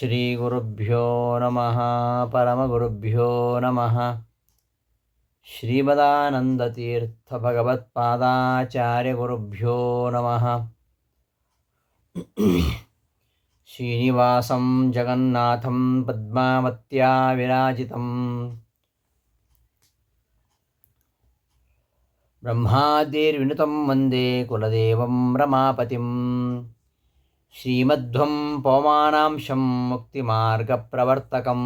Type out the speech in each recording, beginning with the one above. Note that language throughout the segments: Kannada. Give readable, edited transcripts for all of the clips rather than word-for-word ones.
ಶ್ರೀಗುರುಭ್ಯೋ ನಮಃ ಪರಮಗುರುಭ್ಯೋ ನಮಃ. ಶ್ರೀಮದಾನಂದತೀರ್ಥಭಗವತ್ಪಾದಾಚಾರ್ಯಗುರುಭ್ಯೋ ನಮಃ. ಶ್ರೀನಿವಾಸಂ ಜಗನ್ನಾಥಂ ಪದ್ಮಾವತ್ಯಾ ವಿರಾಜಿತಂ ಬ್ರಹ್ಮಾದಿರ್ವಿನುತಂ ವಂದೇ ಕುಲದೇವಂ ರಮಾಪತಿಂ. ಶ್ರೀಮಧ್ವಂ ಪವಮಾನಾಂಶಂ ಮುಕ್ತಿಮಾರ್ಗಪ್ರವರ್ತಕಂ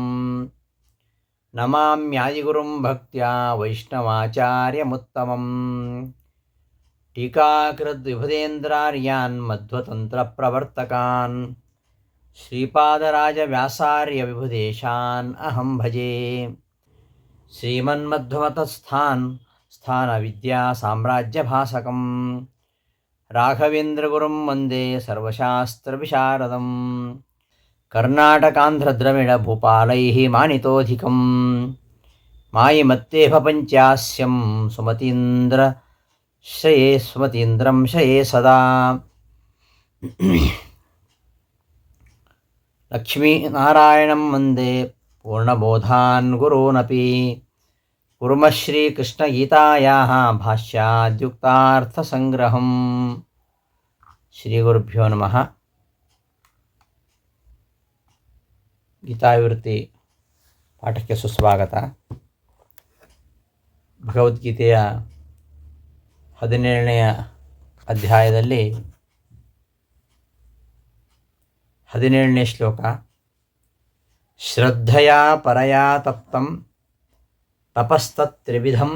ನಮಾಮ್ಯಾದಿಗುರುಂ ಭಕ್ತ್ಯಾ ವೈಷ್ಣವಾಚಾರ್ಯಮುತ್ತಮಂ. ಟೀಕಾಕೃದ್ವಿಭುಧೇಂದ್ರಾರ್ಯಾನ್ ಮಧ್ವತಂತ್ರಪ್ರವರ್ತಕಾನ್ ಶ್ರೀಪಾದರಾಜವ್ಯಾಸಾರ್ಯವಿಭುದೇಶಾನ್ ಅಹಂ ಭಜೆ. ಶ್ರೀಮನ್ಮಧ್ವಮತಸ್ಥಾನ್ ಸ್ಥಾನವಿದ್ಯಾಸಾಮ್ರಾಜ್ಯಭಾಸಕಂ ರಾಘವೇಂದ್ರಗುರುಂ ವಂದೇ ಸರ್ವಶಾಸ್ತ್ರವಿಶಾರದಂ. ಕರ್ನಾಟಕಾಂಧ್ರದ್ರವಿಡಭೂಪಾಲೈಃ ಮಾನಿತೋಧಿಕಂ ಮಾಯಿಮತ್ತೇಹ ಪಂಚಾಸ್ಯಂ ಸುಮತೀಂದ್ರಂ ಶ್ರಯೇ ಸದಾ. ಲಕ್ಷ್ಮೀನಾರಾಯಣಂ ವಂದೇ ಪೂರ್ಣಬೋಧಾನ್ ಗುರೂನಪಿ ಕುರ್ಮಃ ಶ್ರೀಕೃಷ್ಣಗೀತಾಯಾಃ ಭಾಷ್ಯಾದ್ಯುಕ್ತಾರ್ಥಸಂಗ್ರಹಂ. ಶ್ರೀಗುರುಭ್ಯೋ ನಮಃ. ಗೀತಾವಿವೃತ್ತಿ ಪಾಠಕ್ಕೆ ಸುಸ್ವಾಗತ. ಭಗವದ್ಗೀತೆಯ 17ನೇ ಅಧ್ಯಾಯದಲ್ಲಿ 17ನೇ ಶ್ಲೋಕ. ಶ್ರದ್ಧಯಾ ಪರಯಾ ತಪ್ತಂ ತಪಸ್ತತ್ತ್ರಿವಿಧಂ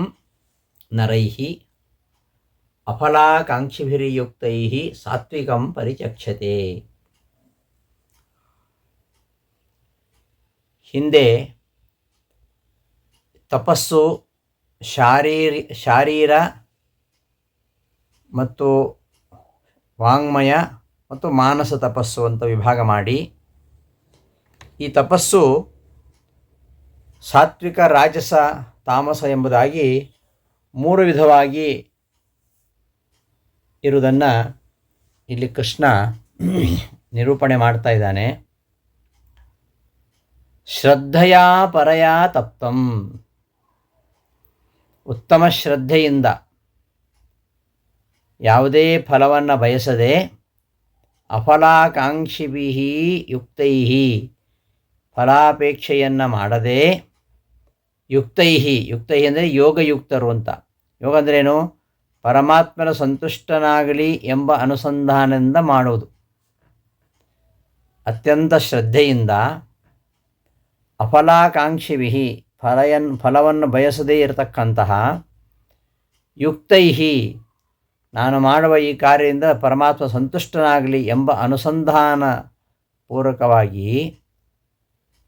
ನರೈಃ ಅಫಲಾಕಾಂಕ್ಷಿಭಿರ್ಯುಕ್ತೈಃ ಸಾತ್ವಿಕಂ ಪರಿಚಕ್ಷತೆ. ಹಿಂದೆ ತಪಸ್ಸು ಶಾರೀರ ಮತ್ತು ವಾಂಗ್ಮಯ ಮತ್ತು ಮಾನಸ ತಪಸ್ಸು ಅಂತ ವಿಭಾಗ ಮಾಡಿ, ಈ ತಪಸ್ಸು ಸಾತ್ವಿಕ, ರಾಜಸ, ತಾಮಸ ಎಂಬುದಾಗಿ 3 ವಿಧವಾಗಿ ಇರುವುದನ್ನು ಇಲ್ಲಿ ಕೃಷ್ಣ ನಿರೂಪಣೆ ಮಾಡ್ತಾ ಇದ್ದಾನೆ. ಶ್ರದ್ಧೆಯ ಪರಯಾ ತಪ್ತಂ, ಉತ್ತಮ ಶ್ರದ್ಧೆಯಿಂದ ಯಾವುದೇ ಫಲವನ್ನು ಬಯಸದೆ, ಅಫಲಾಕಾಂಕ್ಷಿಭಿಃ ಯುಕ್ತೈಃ, ಫಲಾಪೇಕ್ಷೆಯನ್ನು ಮಾಡದೆ, ಯುಕ್ತೈಃ ಅಂದರೆ ಯೋಗಯುಕ್ತರು ಅಂತ. ಯೋಗ ಅಂದ್ರೇನು? ಪರಮಾತ್ಮನ ಸಂತುಷ್ಟನಾಗಲಿ ಎಂಬ ಅನುಸಂಧಾನದಿಂದ ಮಾಡುವುದು. ಅತ್ಯಂತ ಶ್ರದ್ಧೆಯಿಂದ ಅಫಲಾಕಾಂಕ್ಷಿಭಿಃ, ಫಲವನ್ನು ಬಯಸದೇ ಇರತಕ್ಕಂತಹ, ಯುಕ್ತೈಃ ನಾನು ಮಾಡುವ ಈ ಕಾರ್ಯದಿಂದ ಪರಮಾತ್ಮ ಸಂತುಷ್ಟನಾಗಲಿ ಎಂಬ ಅನುಸಂಧಾನ ಪೂರ್ವಕವಾಗಿ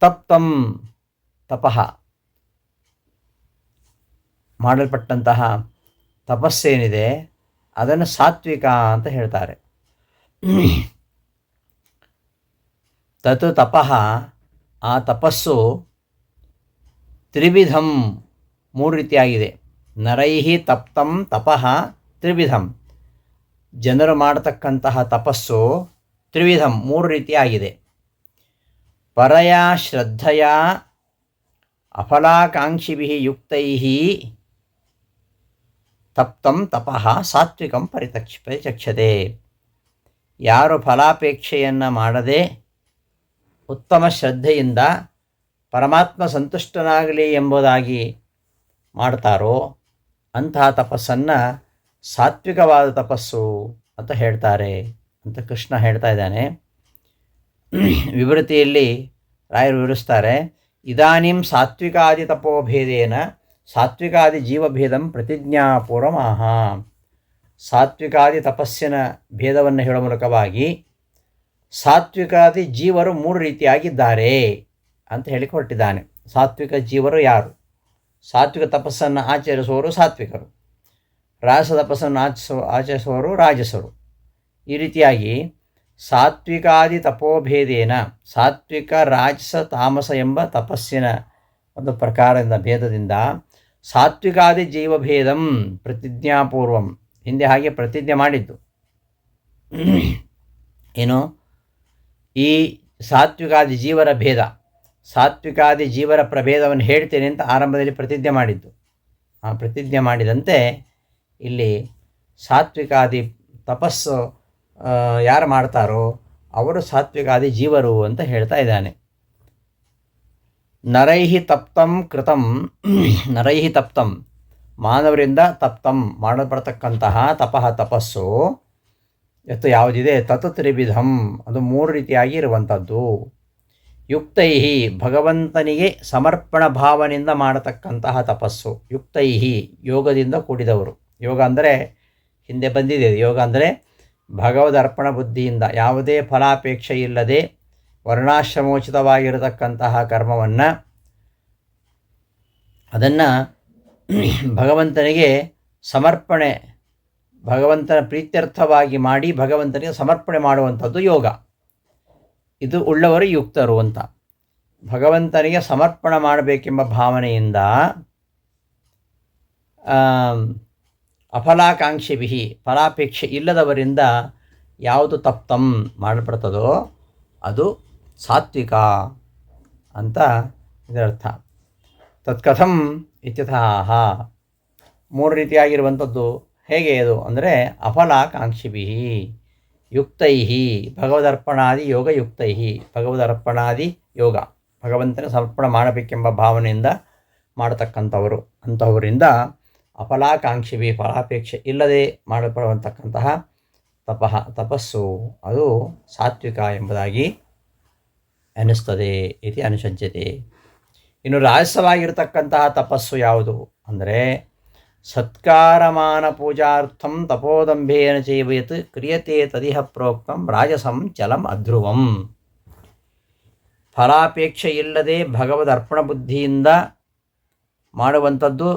ತಪ್ತಂ ತಪಃ ಮಾಡಲ್ಪಟ್ಟಂತಹ ತಪಸ್ಸೇನಿದೆ ಅದನ್ನು ಸಾತ್ವಿಕ ಅಂತ ಹೇಳ್ತಾರೆ. ತತ್ ತಪಃ, ಆ ತಪಸ್ಸು ತ್ರಿವಿಧಂ 3 ರೀತಿಯಾಗಿದೆ. ನರೈಃ ತಪ್ತಂ ತಪಃ ತ್ರಿವಿಧಂ, ಜನರು ಮಾಡತಕ್ಕಂತಹ ತಪಸ್ಸು ತ್ರಿವಿಧಂ 3 ರೀತಿಯಾಗಿದೆ. ಪರಯಾ ಶ್ರದ್ಧೆಯ ಅಫಲಾಕಾಂಕ್ಷಿಭಿಃ ಯುಕ್ತೈಃ ತಪ್ತಂ ತಪಃ ಸಾತ್ವಿಕಂ ಪರಿಚಕ್ಷತೆ. ಯಾರು ಫಲಾಪೇಕ್ಷೆಯನ್ನು ಮಾಡದೆ ಉತ್ತಮ ಶ್ರದ್ಧೆಯಿಂದ ಪರಮಾತ್ಮ ಸಂತುಷ್ಟನಾಗಲಿ ಎಂಬುದಾಗಿ ಮಾಡ್ತಾರೋ ಅಂತಹ ತಪಸ್ಸನ್ನು ಸಾತ್ವಿಕವಾದ ತಪಸ್ಸು ಅಂತ ಹೇಳ್ತಾರೆ ಅಂತ ಕೃಷ್ಣ ಹೇಳ್ತಾ ಇದ್ದಾನೆ. ವಿವೃತಿಯಲ್ಲಿ ರಾಯರು ವಿವರಿಸ್ತಾರೆ, ಇದಾನಿಂ ಸಾತ್ವಿಕಾದಿ ತಪೋಭೇದೇನ ಸಾತ್ವಿಕಾದಿ ಜೀವಭೇದಂ ಪ್ರತಿಜ್ಞಾಪೂರ್ವಮಾಹ. ಸಾತ್ವಿಕಾದಿ ತಪಸ್ಸಿನ ಭೇದವನ್ನು ಹೇಳುವ ಮೂಲಕವಾಗಿ ಸಾತ್ವಿಕಾದಿ ಜೀವರು 3 ರೀತಿಯಾಗಿದ್ದಾರೆ ಅಂತ ಹೇಳಿಕ್ಕೆ ಹೊರಟಿದ್ದಾನೆ. ಸಾತ್ವಿಕ ಜೀವರು ಯಾರು? ಸಾತ್ವಿಕ ತಪಸ್ಸನ್ನು ಆಚರಿಸುವವರು ಸಾತ್ವಿಕರು, ರಾಜಸ ತಪಸ್ಸನ್ನು ಆಚರಿಸುವವರು ರಾಜಸರು. ಈ ರೀತಿಯಾಗಿ ಸಾತ್ವಿಕಾದಿ ತಪೋಭೇದೇನ, ಸಾತ್ವಿಕ, ರಾಜಸ, ತಾಮಸ ಎಂಬ ತಪಸ್ಸಿನ ಒಂದು ಪ್ರಕಾರದಿಂದ ಭೇದದಿಂದ ಸಾತ್ವಿಕಾದಿ ಜೀವಭೇದಂ ಪ್ರತಿಜ್ಞಾಪೂರ್ವಂ, ಹಿಂದೆ ಹಾಗೆ ಪ್ರತಿಜ್ಞೆ ಮಾಡಿದ್ದು ಏನು? ಈ ಸಾತ್ವಿಕಾದಿ ಜೀವರ ಭೇದ, ಸಾತ್ವಿಕಾದಿ ಜೀವರ ಪ್ರಭೇದವನ್ನು ಹೇಳ್ತೇನೆ ಅಂತ ಆರಂಭದಲ್ಲಿ ಪ್ರತಿಜ್ಞೆ ಮಾಡಿದ್ದು. ಆ ಪ್ರತಿಜ್ಞೆ ಮಾಡಿದಂತೆ ಇಲ್ಲಿ ಸಾತ್ವಿಕಾದಿ ತಪಸ್ಸು ಯಾರು ಮಾಡ್ತಾರೋ ಅವರು ಸಾತ್ವಿಕಾದಿ ಜೀವರು ಅಂತ ಹೇಳ್ತಾ ಇದ್ದಾನೆ. ನರೈಹಿ ತಪ್ತಂ ಕೃತಂ, ನರೈಹಿ ತಪ್ತಂ ಮಾನವರಿಂದ ತಪ್ತಂ ಮಾಡಲ್ಪಡ್ತಕ್ಕಂತಹ ತಪಸ್ಸು ಎತ್ತು ಯಾವುದಿದೆ ತತ್ ತ್ರಿವಿಧಂ, ಅದು 3 ರೀತಿಯಾಗಿ ಇರುವಂಥದ್ದು. ಯುಕ್ತೈಹಿ ಭಗವಂತನಿಗೆ ಸಮರ್ಪಣ ಭಾವನೆಯಿಂದ ಮಾಡತಕ್ಕಂತಹ ತಪಸ್ಸು. ಯುಕ್ತೈಹಿ ಯೋಗದಿಂದ ಕೂಡಿದವರು. ಯೋಗ ಅಂದರೆ ಹಿಂದೆ ಬಂದಿದೆ. ಯೋಗ ಅಂದರೆ ಭಗವದ್ ಅರ್ಪಣ ಬುದ್ಧಿಯಿಂದ ಯಾವುದೇ ಫಲಾಪೇಕ್ಷೆ ಇಲ್ಲದೆ ವರ್ಣಾಶ್ರಮೋಚಿತವಾಗಿರತಕ್ಕಂತಹ ಕರ್ಮವನ್ನು ಅದನ್ನು ಭಗವಂತನಿಗೆ ಸಮರ್ಪಣೆ, ಭಗವಂತನ ಪ್ರೀತ್ಯರ್ಥವಾಗಿ ಮಾಡಿ ಭಗವಂತನಿಗೆ ಸಮರ್ಪಣೆ ಮಾಡುವಂಥದ್ದು ಯೋಗ. ಇದು ಉಳ್ಳವರು ಯುಕ್ತರು ಅಂತ. ಭಗವಂತನಿಗೆ ಸಮರ್ಪಣೆ ಮಾಡಬೇಕೆಂಬ ಭಾವನೆಯಿಂದ ಅಫಲಾಕಾಂಕ್ಷಿಭಿ ಫಲಾಪೇಕ್ಷೆ ಇಲ್ಲದವರಿಂದ ಯಾವುದು ತಪ್ತಂ ಮಾಡಲ್ಪಡ್ತದೋ ಅದು ಸಾತ್ವಿಕ ಅಂತ ಇದರರ್ಥ. ತತ್ಕಥಂ ಇತ್ಯಥಾಹ 3 ರೀತಿಯಾಗಿರುವಂಥದ್ದು ಹೇಗೆ ಅದು ಅಂದರೆ ಅಫಲಾಕಾಂಕ್ಷಿಭಿ ಯುಕ್ತೈಹಿ ಭಗವದರ್ಪಣಾದಿ ಯೋಗ, ಯುಕ್ತೈಹಿ ಭಗವದರ್ಪಣಾದಿ ಯೋಗ ಭಗವಂತನ ಸಮರ್ಪಣೆ ಮಾಡಬೇಕೆಂಬ ಭಾವನೆಯಿಂದ ಮಾಡತಕ್ಕಂಥವರು. ಅಂಥವರಿಂದ ಅಫಲಾಕಾಂಕ್ಷಿಭಿ ಫಲಾಪೇಕ್ಷೆ ಇಲ್ಲದೆ ಮಾಡಲ್ಪಡುವಂತಕ್ಕಂತಹ ತಪಸ್ಸು ಅದು ಸಾತ್ವಿಕ ಎಂಬುದಾಗಿ ಅನ್ನಿಸ್ತದೆ ಇತಿ ಅನುಸಜ್ಯತೆ. ಇನ್ನು ರಾಜಸವಾಗಿರತಕ್ಕಂತಹ ತಪಸ್ಸು ಯಾವುದು ಅಂದರೆ ಸತ್ಕಾರಮಾನ ಪೂಜಾರ್ಥಂ ತಪೋದಂಭೇನ ಚೈವಯತ್ ಕ್ರಿಯತೆ ತದಿಹ ಪ್ರೋಕ್ತಂ ರಾಜಸಂ ಚಲಂ ಅಧ್ರುವಂ. ಫಲಾಪೇಕ್ಷೆ ಇಲ್ಲದೆ ಭಗವದ್ ಅರ್ಪಣ ಬುದ್ಧಿಯಿಂದ ಮಾಡುವಂಥದ್ದು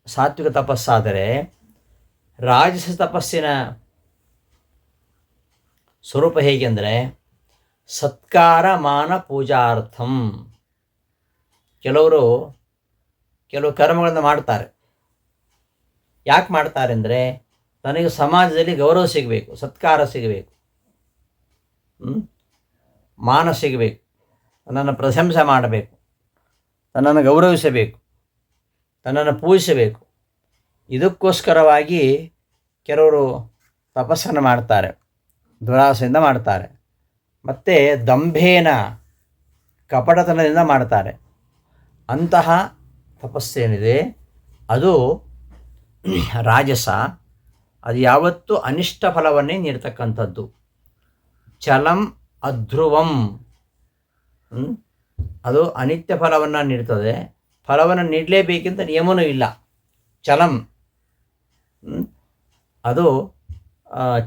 ಸಾತ್ವಿಕ ತಪಸ್ಸಾದರೆ, ರಾಜಸ ತಪಸ್ಸಿನ ಸ್ವರೂಪ ಹೇಗೆ ಅಂದರೆ ಸತ್ಕಾರ ಮಾನ ಪೂಜಾರ್ಥಂ. ಕೆಲವು ಕರ್ಮಗಳನ್ನು ಮಾಡ್ತಾರೆ. ಯಾಕೆ ಮಾಡ್ತಾರೆ ಅಂದರೆ ತನಗೆ ಸಮಾಜದಲ್ಲಿ ಗೌರವ ಸಿಗಬೇಕು, ಸತ್ಕಾರ ಸಿಗಬೇಕು, ಮಾನ ಸಿಗಬೇಕು, ತನ್ನನ್ನು ಪ್ರಶಂಸೆ ಮಾಡಬೇಕು, ತನ್ನನ್ನು ಗೌರವಿಸಬೇಕು, ತನ್ನನ್ನು ಪೂಜಿಸಬೇಕು. ಇದಕ್ಕೋಸ್ಕರವಾಗಿ ಕೆಲವರು ತಪಸ್ಸನ್ನು ಮಾಡ್ತಾರೆ, ದುರಾಸೆಯಿಂದ ಮಾಡ್ತಾರೆ. ಮತ್ತು ದಂಭೇನ ಕಪಟತನದಿಂದ ಮಾಡ್ತಾರೆ. ಅಂತಹ ತಪಸ್ಸೇನಿದೆ ಅದು ರಾಜಸ. ಅದು ಯಾವತ್ತೂ ಅನಿಷ್ಟ ಫಲವನ್ನೇ ನೀಡ್ತಕ್ಕಂಥದ್ದು. ಚಲಂ ಅಧ್ರುವಂ, ಅದು ಅನಿತ್ಯ ಫಲವನ್ನು ನೀಡ್ತದೆ. ಫಲವನ್ನು ನೀಡಲೇಬೇಕೆಂತ ನಿಯಮವೂ ಇಲ್ಲ. ಚಲಂ ಅದು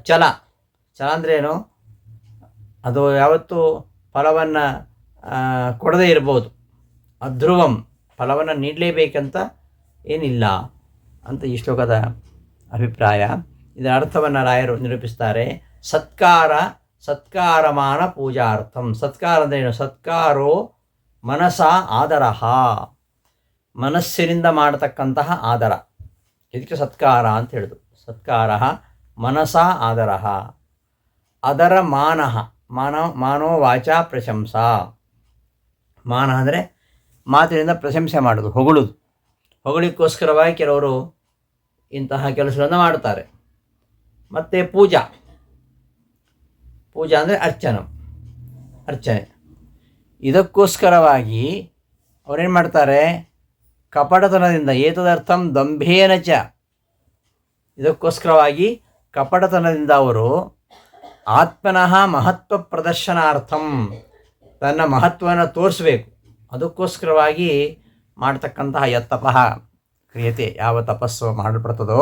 ಛಲ ಅಂದ್ರೇನು, ಅದು ಯಾವತ್ತೂ ಫಲವನ್ನು ಕೊಡದೇ ಇರ್ಬೋದು. ಅಧ್ರುವಂ ಫಲವನ್ನು ನೀಡಲೇಬೇಕಂತ ಏನಿಲ್ಲ ಅಂತ ಈ ಶ್ಲೋಕದ ಅಭಿಪ್ರಾಯ. ಇದರ ಅರ್ಥವನ್ನು ರಾಯರು ನಿರೂಪಿಸ್ತಾರೆ. ಸತ್ಕಾರಮಾನ ಪೂಜಾರ್ಥಂ. ಸತ್ಕಾರ ಅಂದ್ರೇನು? ಸತ್ಕಾರೋ ಮನಸ ಆದರಃ, ಮನಸ್ಸಿನಿಂದ ಮಾಡತಕ್ಕಂತಹ ಆದರ, ಇದಕ್ಕೆ ಸತ್ಕಾರ ಅಂತ ಹೇಳೋದು. ಸತ್ಕಾರ ಮನಸ ಆದರಃ. ಅದರ ಮಾನೋ ವಾಚಾ ಪ್ರಶಂಸಾ. ಮಾನ ಅಂದರೆ ಮಾತಿನಿಂದ ಪ್ರಶಂಸೆ ಮಾಡೋದು, ಹೊಗಳುದು. ಹೊಗಳಿಗೋಸ್ಕರವಾಗಿ ಕೆಲವರು ಇಂತಹ ಕೆಲಸಗಳನ್ನು ಮಾಡ್ತಾರೆ. ಮತ್ತು ಪೂಜಾ ಅಂದರೆ ಅರ್ಚನೆ. ಇದಕ್ಕೋಸ್ಕರವಾಗಿ ಅವರೇನು ಮಾಡ್ತಾರೆ? ಕಪಟತನದಿಂದ, ಏತದರ್ಥಂ ದಂಭೇನ ಚ, ಇದಕ್ಕೋಸ್ಕರವಾಗಿ ಕಪಟತನದಿಂದ ಅವರು ಆತ್ಮನಃ ಮಹತ್ವ ಪ್ರದರ್ಶನಾರ್ಥಂ, ತನ್ನ ಮಹತ್ವವನ್ನು ತೋರಿಸಬೇಕು, ಅದಕ್ಕೋಸ್ಕರವಾಗಿ ಮಾಡ್ತಕ್ಕಂತಹ ಯತ್ತಪಃ ಕ್ರಿಯತೆ, ಯಾವ ತಪಸ್ಸು ಮಾಡಲ್ಪಡ್ತದೋ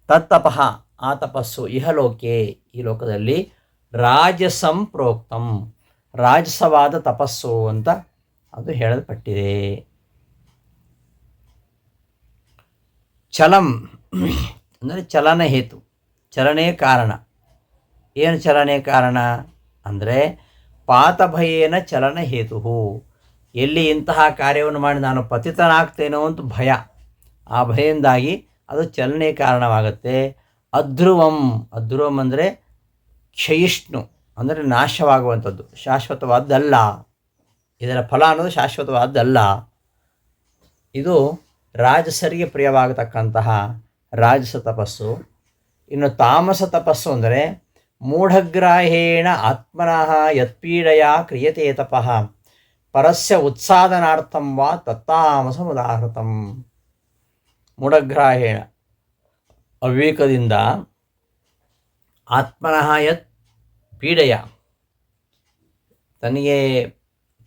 ತತ್ತಪಃ, ಆ ತಪಸ್ಸು ಇಹಲೋಕೆ, ಈ ಲೋಕದಲ್ಲಿ ರಾಜಸಂ ಪ್ರೋಕ್ತಂ, ರಾಜಸವಾದ ತಪಸ್ಸು ಅಂತ ಅದು ಹೇಳಲ್ಪಟ್ಟಿದೆ. ಚಲಂ ಅಂದರೆ ಚಲನ ಹೇತು, ಚಲನೆಯ ಕಾರಣ. ಏನು ಚಲನೆಯ ಕಾರಣ ಅಂದರೆ ಪಾತಭಯೇನ ಚಲನ ಹೇತು. ಎಲ್ಲಿ ಇಂತಹ ಕಾರ್ಯವನ್ನು ಮಾಡಿ ನಾನು ಪತಿತನಾಗ್ತೇನೋ ಅಂತ ಭಯ, ಆ ಭಯದಿಂದಾಗಿ ಅದು ಚಲನೆಯ ಕಾರಣವಾಗುತ್ತೆ. ಅಧ್ರುವಂ ಅಂದರೆ ಕ್ಷಯಿಷ್ಣು, ಅಂದರೆ ನಾಶವಾಗುವಂಥದ್ದು, ಶಾಶ್ವತವಾದ್ದಲ್ಲ. ಇದರ ಫಲ ಅನ್ನೋದು ಶಾಶ್ವತವಾದ್ದಲ್ಲ. ಇದು ರಾಜಸರಿಗೆ ಪ್ರಿಯವಾಗತಕ್ಕಂತಹ ರಾಜಸ ತಪಸ್ಸು. ಇನ್ನು ತಾಮಸ ತಪಸ್ಸು ಅಂದರೆ ಮೂಢಗ್ರಾಹೇಣ ಆತ್ಮನಃ ಯತ್ಪೀಡೆಯ ಕ್ರಿಯತೆ ತಪಃ ಪರಸ್ಯ ಉತ್ಸಾದನಾರ್ಥಂ ವಾ ತತ್ತಾಮಸಮುದಾಹೃತಂ. ಮೂಢಗ್ರಾಹೇಣ ಅವಿವೇಕದಿಂದ ಆತ್ಮನಃ ಯತ್ ಪೀಡೆಯ, ತನಗೆ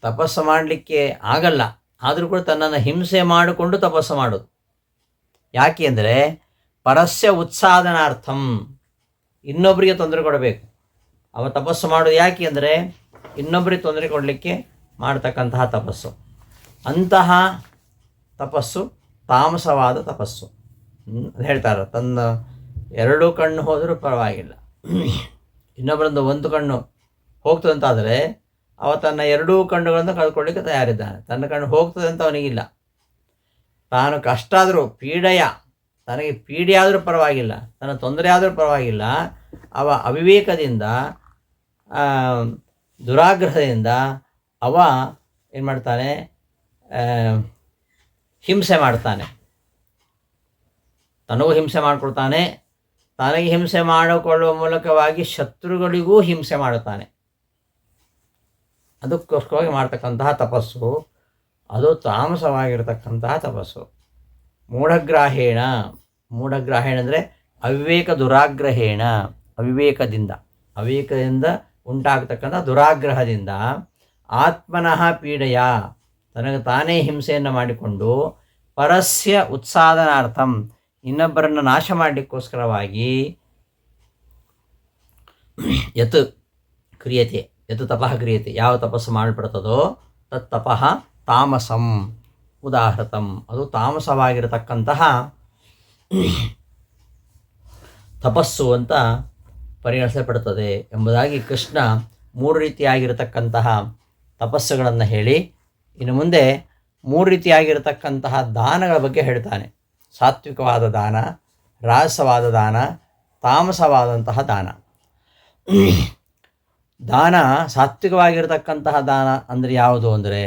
ತಪಸ್ಸು ಮಾಡಲಿಕ್ಕೆ ಆಗಲ್ಲ, ಆದರೂ ಕೂಡ ತನ್ನನ್ನು ಹಿಂಸೆ ಮಾಡಿಕೊಂಡು ತಪಸ್ಸು ಮಾಡೋದು. ಯಾಕೆ ಅಂದರೆ ಪರಸ್ಯ ಉತ್ಸಾದನಾರ್ಥಂ, ಇನ್ನೊಬ್ಬರಿಗೆ ತೊಂದರೆ ಕೊಡಬೇಕು. ಅವ ತಪಸ್ಸು ಮಾಡೋದು ಯಾಕೆ ಅಂದರೆ ಇನ್ನೊಬ್ಬರಿಗೆ ತೊಂದರೆ ಕೊಡಲಿಕ್ಕೆ ಮಾಡ್ತಕ್ಕಂತಹ ತಪಸ್ಸು. ಅಂತಹ ತಪಸ್ಸು ತಾಮಸವಾದ ತಪಸ್ಸು. ಹೇಳ್ತಾರೆ, ತನ್ನ ಎರಡೂ ಕಣ್ಣು ಹೋದರೂ ಪರವಾಗಿಲ್ಲ, ಇನ್ನೊಬ್ಬರಿಂದ ಒಂದು ಕಣ್ಣು ಹೋಗ್ತದೆ ಅಂತಾದರೆ ಅವ ತನ್ನ ಎರಡೂ ಕಣ್ಣುಗಳನ್ನು ಕಳ್ಕೊಳ್ಳಿಕ್ಕೆ ತಯಾರಿದ್ದಾನೆ. ತನ್ನ ಕಣ್ಣು ಹೋಗ್ತದೆ ಅಂತ ಅವನಿಗಿಲ್ಲ. ತಾನು ಕಷ್ಟ ಆದರೂ ಪೀಡೆಯ, ತನಗೆ ಪೀಡೆ ಆದರೂ ಪರವಾಗಿಲ್ಲ, ತನ್ನ ತೊಂದರೆ ಆದರೂ ಪರವಾಗಿಲ್ಲ, ಅವ ಅವಿವೇಕದಿಂದ ದುರಾಗ್ರಹದಿಂದ ಅವ ಏನು ಮಾಡ್ತಾನೆ, ಹಿಂಸೆ ಮಾಡ್ತಾನೆ. ತನಗೂ ಹಿಂಸೆ ಮಾಡಿಕೊಡ್ತಾನೆ, ತನಗೆ ಹಿಂಸೆ ಮಾಡಿಕೊಳ್ಳುವ ಮೂಲಕವಾಗಿ ಶತ್ರುಗಳಿಗೂ ಹಿಂಸೆ ಮಾಡುತ್ತಾನೆ. ಅದಕ್ಕೋಸ್ಕರವಾಗಿ ಮಾಡ್ತಕ್ಕಂತಹ ತಪಸ್ಸು ಅದು ತಾಮಸವಾಗಿರತಕ್ಕಂತಹ ತಪಸ್ಸು. ಮೂಢಗ್ರಾಹೇಣ, ಮೂಢಗ್ರಾಹೇಣ ಅಂದರೆ ಅವಿವೇಕ ದುರಾಗ್ರಹೇಣ, ಅವಿವೇಕದಿಂದ ಉಂಟಾಗತಕ್ಕಂಥ ದುರಾಗ್ರಹದಿಂದ ಆತ್ಮನಃ ಪೀಡೆಯ, ತನಗೆ ತಾನೇ ಹಿಂಸೆಯನ್ನು ಮಾಡಿಕೊಂಡು ಪರಸ್ಯ ಉತ್ಸಾದನಾರ್ಥಂ, ಇನ್ನೊಬ್ಬರನ್ನು ನಾಶ ಮಾಡಲಿಕ್ಕೋಸ್ಕರವಾಗಿ ಯತ್ ಕ್ರಿಯತೆ, ಯತ್ ತಪಃ ಕ್ರಿಯತೆ, ಯಾವ ತಪಸ್ಸು ಮಾಡಲ್ಪಡ್ತದೋ ತತ್ ತಪಃ ತಾಮಸಂ ಉದಾಹೃತಂ, ಅದು ತಾಮಸವಾಗಿರತಕ್ಕಂತಹ ತಪಸ್ಸು ಅಂತ ಪರಿಗಣಿಸಲ್ಪಡುತ್ತದೆ ಎಂಬುದಾಗಿ ಕೃಷ್ಣ 3 ರೀತಿಯಾಗಿರತಕ್ಕಂತಹ ತಪಸ್ಸುಗಳನ್ನು ಹೇಳಿ ಇನ್ನು ಮುಂದೆ 3 ರೀತಿಯಾಗಿರತಕ್ಕಂತಹ ದಾನಗಳ ಬಗ್ಗೆ ಹೇಳ್ತಾನೆ. ಸಾತ್ವಿಕವಾದ ದಾನ, ರಾಜಸವಾದ ದಾನ, ತಾಮಸವಾದಂತಹ ದಾನ. ದಾನ ಸಾತ್ವಿಕವಾಗಿರತಕ್ಕಂತಹ ದಾನ ಅಂದರೆ ಯಾವುದು ಅಂದರೆ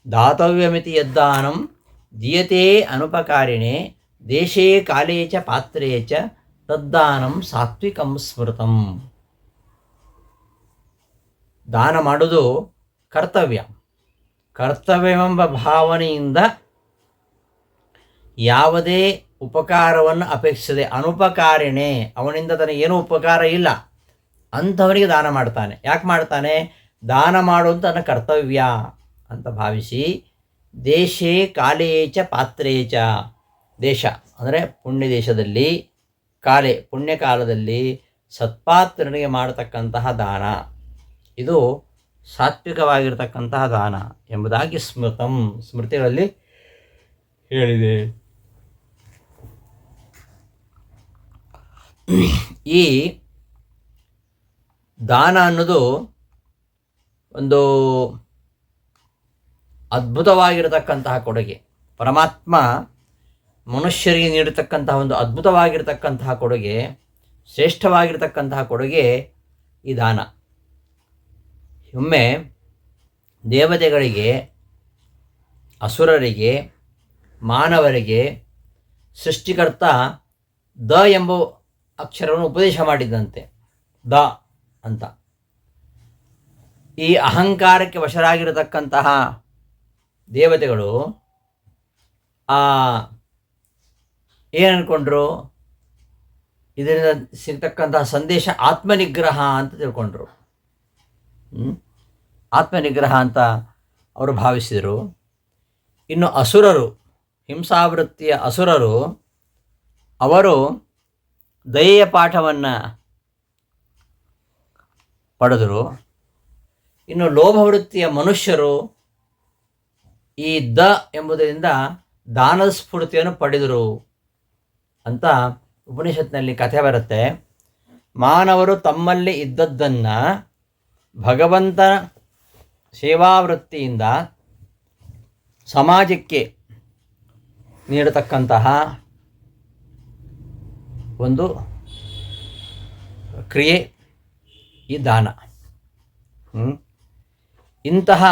ದಾತವ್ಯಮಿತಿ ಯದ್ದಾನಂ ದೀಯತೆ ಅನುಪಕಾರಿಣೆ ದೇಶೇ ಕಾಲೇ ಚ ಪಾತ್ರೇ ಚ ತದ್ದಾನಂ ಸಾತ್ವಿಕಂ ಸ್ಮೃತಂ. ದಾನ ಮಾಡೋದು ಕರ್ತವ್ಯವೆಂಬ ಭಾವನೆಯಿಂದ ಯಾವುದೇ ಉಪಕಾರವನ್ನು ಅಪೇಕ್ಷಿಸದೆ, ಅನುಪಕಾರಿಣೆ, ಅವನಿಂದ ತನಗೇನೂ ಉಪಕಾರ ಇಲ್ಲ ಅಂಥವನಿಗೆ ದಾನ ಮಾಡ್ತಾನೆ. ಯಾಕೆ ಮಾಡ್ತಾನೆ? ದಾನ ಮಾಡುವಂಥ ತನ್ನ ಕರ್ತವ್ಯ ಅಂತ ಭಾವಿಸಿ ದೇಶೇ ಕಾಲೇ ಚ ಪಾತ್ರೇ ಚ, ದೇಶ ಅಂದರೆ ಪುಣ್ಯ ದೇಶದಲ್ಲಿ, ಕಾಲೇ ಪುಣ್ಯಕಾಲದಲ್ಲಿ ಸತ್ಪಾತ್ರನಿಗೆ ಮಾಡತಕ್ಕಂತಹ ದಾನ, ಇದು ಸಾತ್ವಿಕವಾಗಿರ್ತಕ್ಕಂತಹ ದಾನ ಎಂಬುದಾಗಿ ಸ್ಮೃತಿಗಳಲ್ಲಿ ಹೇಳಿದೆ. ಈ ದಾನ ಅನ್ನೋದು ಒಂದು ಅದ್ಭುತವಾಗಿರತಕ್ಕಂತಹ ಕೊಡುಗೆ. ಪರಮಾತ್ಮ ಮನುಷ್ಯರಿಗೆ ನೀಡತಕ್ಕಂತಹ ಒಂದು ಅದ್ಭುತವಾಗಿರತಕ್ಕಂತಹ ಕೊಡುಗೆ, ಶ್ರೇಷ್ಠವಾಗಿರತಕ್ಕಂತಹ ಕೊಡುಗೆ ಈ ದಾನ. ಒಮ್ಮೆ ದೇವತೆಗಳಿಗೆ, ಅಸುರರಿಗೆ, ಮಾನವರಿಗೆ ಸೃಷ್ಟಿಕರ್ತ ದ ಎಂಬ ಅಕ್ಷರವನ್ನು ಉಪದೇಶ ಮಾಡಿದ್ದಂತೆ. ದ ಅಂತ ಈ ಅಹಂಕಾರಕ್ಕೆ ವಶರಾಗಿರತಕ್ಕಂತಹ ದೇವತೆಗಳು ಏನು ಅಂದ್ಕೊಂಡ್ರು? ಇದರಿಂದ ಸಿಗ್ತಕ್ಕಂತಹ ಸಂದೇಶ ಆತ್ಮನಿಗ್ರಹ ಅಂತ ತಿಳ್ಕೊಂಡ್ರು. ಆತ್ಮನಿಗ್ರಹ ಅಂತ ಅವರು ಭಾವಿಸಿದರು. ಇನ್ನು ಅಸುರರು, ಹಿಂಸಾವೃತ್ತಿಯ ಅಸುರರು, ಅವರು ದಯೆಯ ಪಾಠವನ್ನು ಪಡೆದರು. ಇನ್ನು ಲೋಭವೃತ್ತಿಯ ಮನುಷ್ಯರು ಈ ದ ಎಂಬುದರಿಂದ ದಾನದ ಸ್ಫೂರ್ತಿಯನ್ನು ಪಡೆದರು ಅಂತ ಉಪನಿಷತ್ನಲ್ಲಿ ಕಥೆ ಬರುತ್ತೆ. ಮಾನವರು ತಮ್ಮಲ್ಲಿ ಇದ್ದದ್ದನ್ನು ಭಗವಂತನ ಸೇವಾವೃತ್ತಿಯಿಂದ ಸಮಾಜಕ್ಕೆ ನೀಡತಕ್ಕಂತಹ ಒಂದು ಕ್ರಿಯೆ ಈ ದಾನ. ಇಂತಹ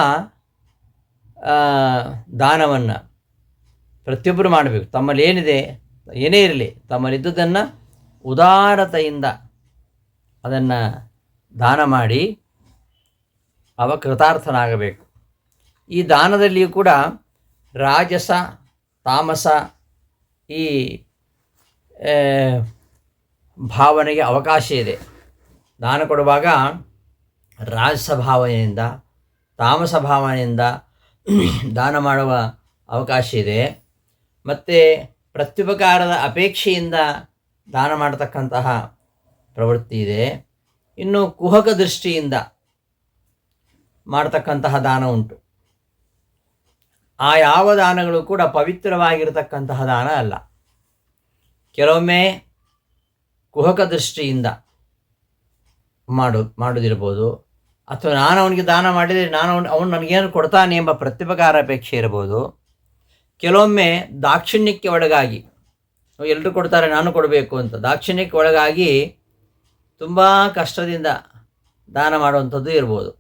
ದಾನವನ್ನು ಪ್ರತಿಯೊಬ್ಬರು ಮಾಡಬೇಕು. ತಮ್ಮಲ್ಲಿ ಏನಿದೆ, ಏನೇ ಇರಲಿ, ತಮ್ಮಲ್ಲಿದ್ದುದನ್ನು ಉದಾರತೆಯಿಂದ ಅದನ್ನು ದಾನ ಮಾಡಿ ಅವ ಕೃತಾರ್ಥನಾಗಬೇಕು. ಈ ದಾನದಲ್ಲಿಯೂ ಕೂಡ ರಾಜಸ, ತಾಮಸ ಈ ಭಾವನೆಗೆ ಅವಕಾಶ ಇದೆ. ದಾನ ಕೊಡುವಾಗ ರಾಜಸ ಭಾವನೆಯಿಂದ, ತಾಮಸ ಭಾವನೆಯಿಂದ ದಾನ ಮಾಡುವ ಅವಕಾಶ ಇದೆ. ಮತ್ತು ಪ್ರತ್ಯುಪಕಾರದ ಅಪೇಕ್ಷೆಯಿಂದ ದಾನ ಮಾಡತಕ್ಕಂತಹ ಪ್ರವೃತ್ತಿ ಇದೆ. ಇನ್ನು ಕುಹಕ ದೃಷ್ಟಿಯಿಂದ ಮಾಡತಕ್ಕಂತಹ ದಾನ ಉಂಟು. ಆ ಯಾವ ದಾನಗಳು ಕೂಡ ಪವಿತ್ರವಾಗಿರತಕ್ಕಂತಹ ದಾನ ಅಲ್ಲ. ಕೆಲವೊಮ್ಮೆ ಕುಹಕ ದೃಷ್ಟಿಯಿಂದ ಮಾಡೋದಿರ್ಬೋದು, ಅಥವಾ ನಾನು ಅವನಿಗೆ ದಾನ ಮಾಡಿದರೆ ಅವನು ನನಗೇನು ಕೊಡ್ತಾನೆ ಎಂಬ ಪ್ರತ್ಯುಪಕಾರ ಅಪೇಕ್ಷೆ ಇರ್ಬೋದು. ಕೆಲವೊಮ್ಮೆ ದಾಕ್ಷಿಣ್ಯಕ್ಕೆ ಒಳಗಾಗಿ, ಎಲ್ಲರೂ ಕೊಡ್ತಾರೆ ನಾನು ಕೊಡಬೇಕು ಅಂತ ದಾಕ್ಷಿಣ್ಯಕ್ಕೆ ಒಳಗಾಗಿ ತುಂಬ ಕಷ್ಟದಿಂದ ದಾನ ಮಾಡುವಂಥದ್ದು ಇರ್ಬೋದು.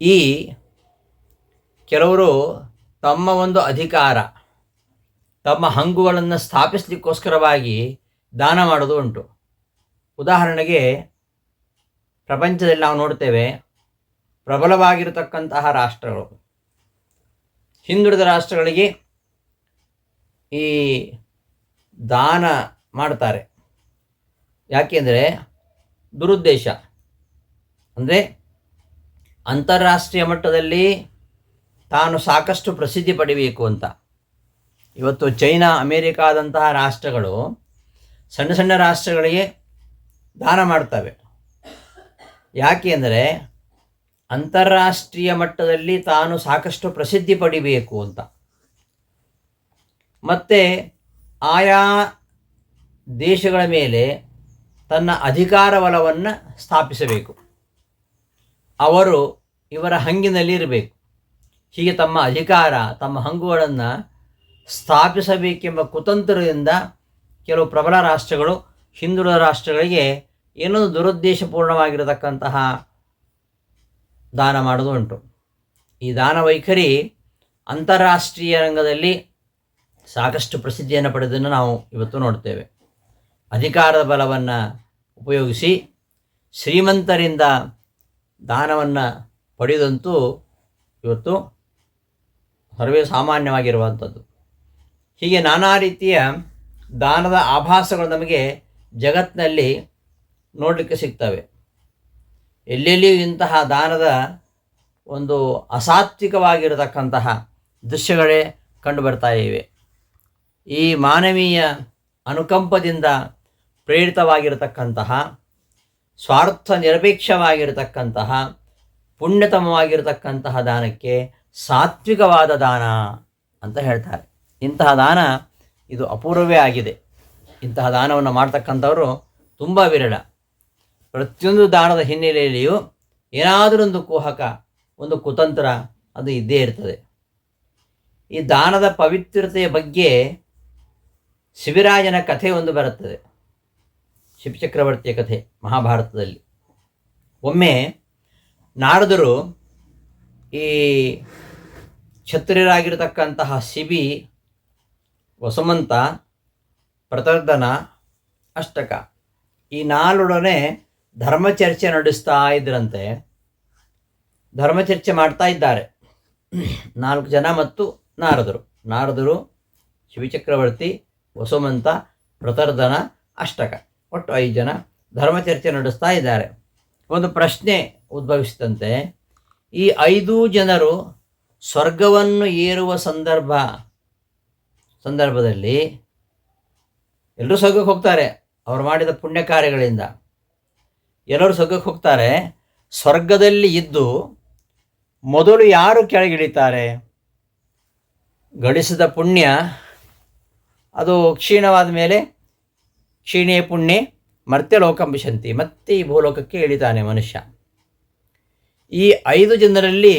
ಈ ಕೆಲವರು ತಮ್ಮ ಒಂದು ಅಧಿಕಾರ, ತಮ್ಮ ಹಂಗುಗಳನ್ನು ಸ್ಥಾಪಿಸಲಿಕ್ಕೋಸ್ಕರವಾಗಿ ದಾನ ಮಾಡೋದು ಉಂಟು. ಉದಾಹರಣೆಗೆ ಪ್ರಪಂಚದಲ್ಲಿ ನಾವು ನೋಡ್ತೇವೆ, ಪ್ರಬಲವಾಗಿರತಕ್ಕಂತಹ ರಾಷ್ಟ್ರಗಳು, ಹಿಂದುಳಿದ ರಾಷ್ಟ್ರಗಳಿಗೆ ಈ ದಾನ ಮಾಡ್ತಾರೆ. ಯಾಕೆಂದರೆ ದುರುದ್ದೇಶ, ಅಂದರೆ ಅಂತಾರಾಷ್ಟ್ರೀಯ ಮಟ್ಟದಲ್ಲಿ ತಾನು ಸಾಕಷ್ಟು ಪ್ರಸಿದ್ಧಿ ಪಡಿಬೇಕು ಅಂತ. ಇವತ್ತು ಚೈನಾ, ಅಮೇರಿಕಾದಂತಹ ರಾಷ್ಟ್ರಗಳು ಸಣ್ಣ ಸಣ್ಣ ರಾಷ್ಟ್ರಗಳಿಗೆ ದಾನ ಮಾಡ್ತವೆ. ಯಾಕೆ ಅಂದರೆ ಅಂತಾರಾಷ್ಟ್ರೀಯ ಮಟ್ಟದಲ್ಲಿ ತಾನು ಸಾಕಷ್ಟು ಪ್ರಸಿದ್ಧಿ ಪಡಿಬೇಕು ಅಂತ. ಮತ್ತು ಆಯಾ ದೇಶಗಳ ಮೇಲೆ ತನ್ನ ಅಧಿಕಾರ ಬಲವನ್ನು ಸ್ಥಾಪಿಸಬೇಕು. ಅವರು ಇವರ ಹಂಗಿನಲ್ಲಿ ಇರಬೇಕು. ಹೀಗೆ ತಮ್ಮ ಅಧಿಕಾರ, ತಮ್ಮ ಹಂಗುಗಳನ್ನು ಸ್ಥಾಪಿಸಬೇಕೆಂಬ ಕುತಂತ್ರದಿಂದ ಕೆಲವು ಪ್ರಬಲ ರಾಷ್ಟ್ರಗಳು ಹಿಂದುಳಿದ ರಾಷ್ಟ್ರಗಳಿಗೆ ಏನೋ ದುರುದ್ದೇಶಪೂರ್ಣವಾಗಿರತಕ್ಕಂತಹ ದಾನ ಮಾಡೋದು ಉಂಟು. ಈ ದಾನ ವೈಖರಿ ಅಂತಾರಾಷ್ಟ್ರೀಯ ರಂಗದಲ್ಲಿ ಸಾಕಷ್ಟು ಪ್ರಸಿದ್ಧಿಯನ್ನು ಪಡೆದನ್ನು ನಾವು ಇವತ್ತು ನೋಡ್ತೇವೆ. ಅಧಿಕಾರದ ಬಲವನ್ನು ಉಪಯೋಗಿಸಿ ಶ್ರೀಮಂತರಿಂದ ದಾನವನ್ನು ಪಡೆಯುವುದಂತೂ ಇವತ್ತು ಸರ್ವೇ ಸಾಮಾನ್ಯವಾಗಿರುವಂಥದ್ದು. ಹೀಗೆ ನಾನಾ ರೀತಿಯ ದಾನದ ಆಭಾಸಗಳು ನಮಗೆ ಜಗತ್ತಿನಲ್ಲಿ ನೋಡಲಿಕ್ಕೆ ಸಿಗ್ತವೆ. ಎಲ್ಲೆಲ್ಲಿಯೂ ಇಂತಹ ದಾನದ ಒಂದು ಅಸಾತ್ವಿಕವಾಗಿರತಕ್ಕಂತಹ ದೃಶ್ಯಗಳೇ ಕಂಡುಬರ್ತಾ ಇವೆ. ಈ ಮಾನವೀಯ ಅನುಕಂಪದಿಂದ ಪ್ರೇರಿತವಾಗಿರತಕ್ಕಂತಹ, ಸ್ವಾರ್ಥ ನಿರಪೇಕ್ಷವಾಗಿರತಕ್ಕಂತಹ, ಪುಣ್ಯತಮವಾಗಿರತಕ್ಕಂತಹ ದಾನಕ್ಕೆ ಸಾತ್ವಿಕವಾದ ದಾನ ಅಂತ ಹೇಳ್ತಾರೆ. ಇಂತಹ ದಾನ ಇದು ಅಪೂರ್ವವೇ ಆಗಿದೆ. ಇಂತಹ ದಾನವನ್ನು ಮಾಡ್ತಕ್ಕಂಥವರು ತುಂಬ ವಿರಳ. ಪ್ರತಿಯೊಂದು ದಾನದ ಹಿನ್ನೆಲೆಯಲ್ಲಿಯೂ ಏನಾದರೊಂದು ಕುಹಕ, ಒಂದು ಕುತಂತ್ರ ಅದು ಇದ್ದೇ ಇರ್ತದೆ. ಈ ದಾನದ ಪವಿತ್ರತೆಯ ಬಗ್ಗೆ ಶಿಬಿರಾಜನ ಕಥೆ ಒಂದು ಬರುತ್ತದೆ, ಶಿಬಿಚಕ್ರವರ್ತಿಯ ಕಥೆ ಮಹಾಭಾರತದಲ್ಲಿ. ಒಮ್ಮೆ ನಾರದರು ಈ ಕ್ಷತ್ರಿಯರಾಗಿರತಕ್ಕಂತಹ ಶಿಬಿ, ವಸುಮಂತ, ಪ್ರತರ್ಧನ, ಅಷ್ಟಕ ಈ ನಾಲ್ವರೊಡನೆ ಧರ್ಮಚರ್ಚೆ ನಡೆಸ್ತಾ ಇದ್ದರಂತೆ. ಧರ್ಮಚರ್ಚೆ ಮಾಡ್ತಾ ಇದ್ದಾರೆ 4 ಜನ ಮತ್ತು ನಾರದರು, ಶಿಬಿಚಕ್ರವರ್ತಿ, ವಸುಮಂತ, ಪ್ರತರ್ಧನ, ಅಷ್ಟಕ, ಒಟ್ಟು 5 ಜನ ಧರ್ಮಚರ್ಚೆ ನಡೆಸ್ತಾ ಇದ್ದಾರೆ. ಒಂದು ಪ್ರಶ್ನೆ ಉದ್ಭವಿಸಿದಂತೆ, ಈ 5 ಜನರು ಸ್ವರ್ಗವನ್ನು ಏರುವ ಸಂದರ್ಭದಲ್ಲಿ ಎಲ್ಲರೂ ಸ್ವರ್ಗಕ್ಕೆ ಹೋಗ್ತಾರೆ. ಅವರು ಮಾಡಿದ ಪುಣ್ಯ ಕಾರ್ಯಗಳಿಂದ ಎಲ್ಲರೂ ಸ್ವರ್ಗಕ್ಕೆ ಹೋಗ್ತಾರೆ. ಸ್ವರ್ಗದಲ್ಲಿ ಇದ್ದು ಮೊದಲು ಯಾರು ಕೆಳಗಿಳಿತಾರೆ? ಗಳಿಸಿದ ಪುಣ್ಯ ಅದು ಕ್ಷೀಣವಾದ ಮೇಲೆ ಕ್ಷೀಣೇ ಪುಣ್ಯೆ ಮರ್ತ್ಯಲೋಕಂ ವಿಶಂತಿ, ಮತ್ತೆ ಈ ಭೂಲೋಕಕ್ಕೆ ಇಳಿತಾನೆ ಮನುಷ್ಯ. ಈ 5 ಜನರಲ್ಲಿ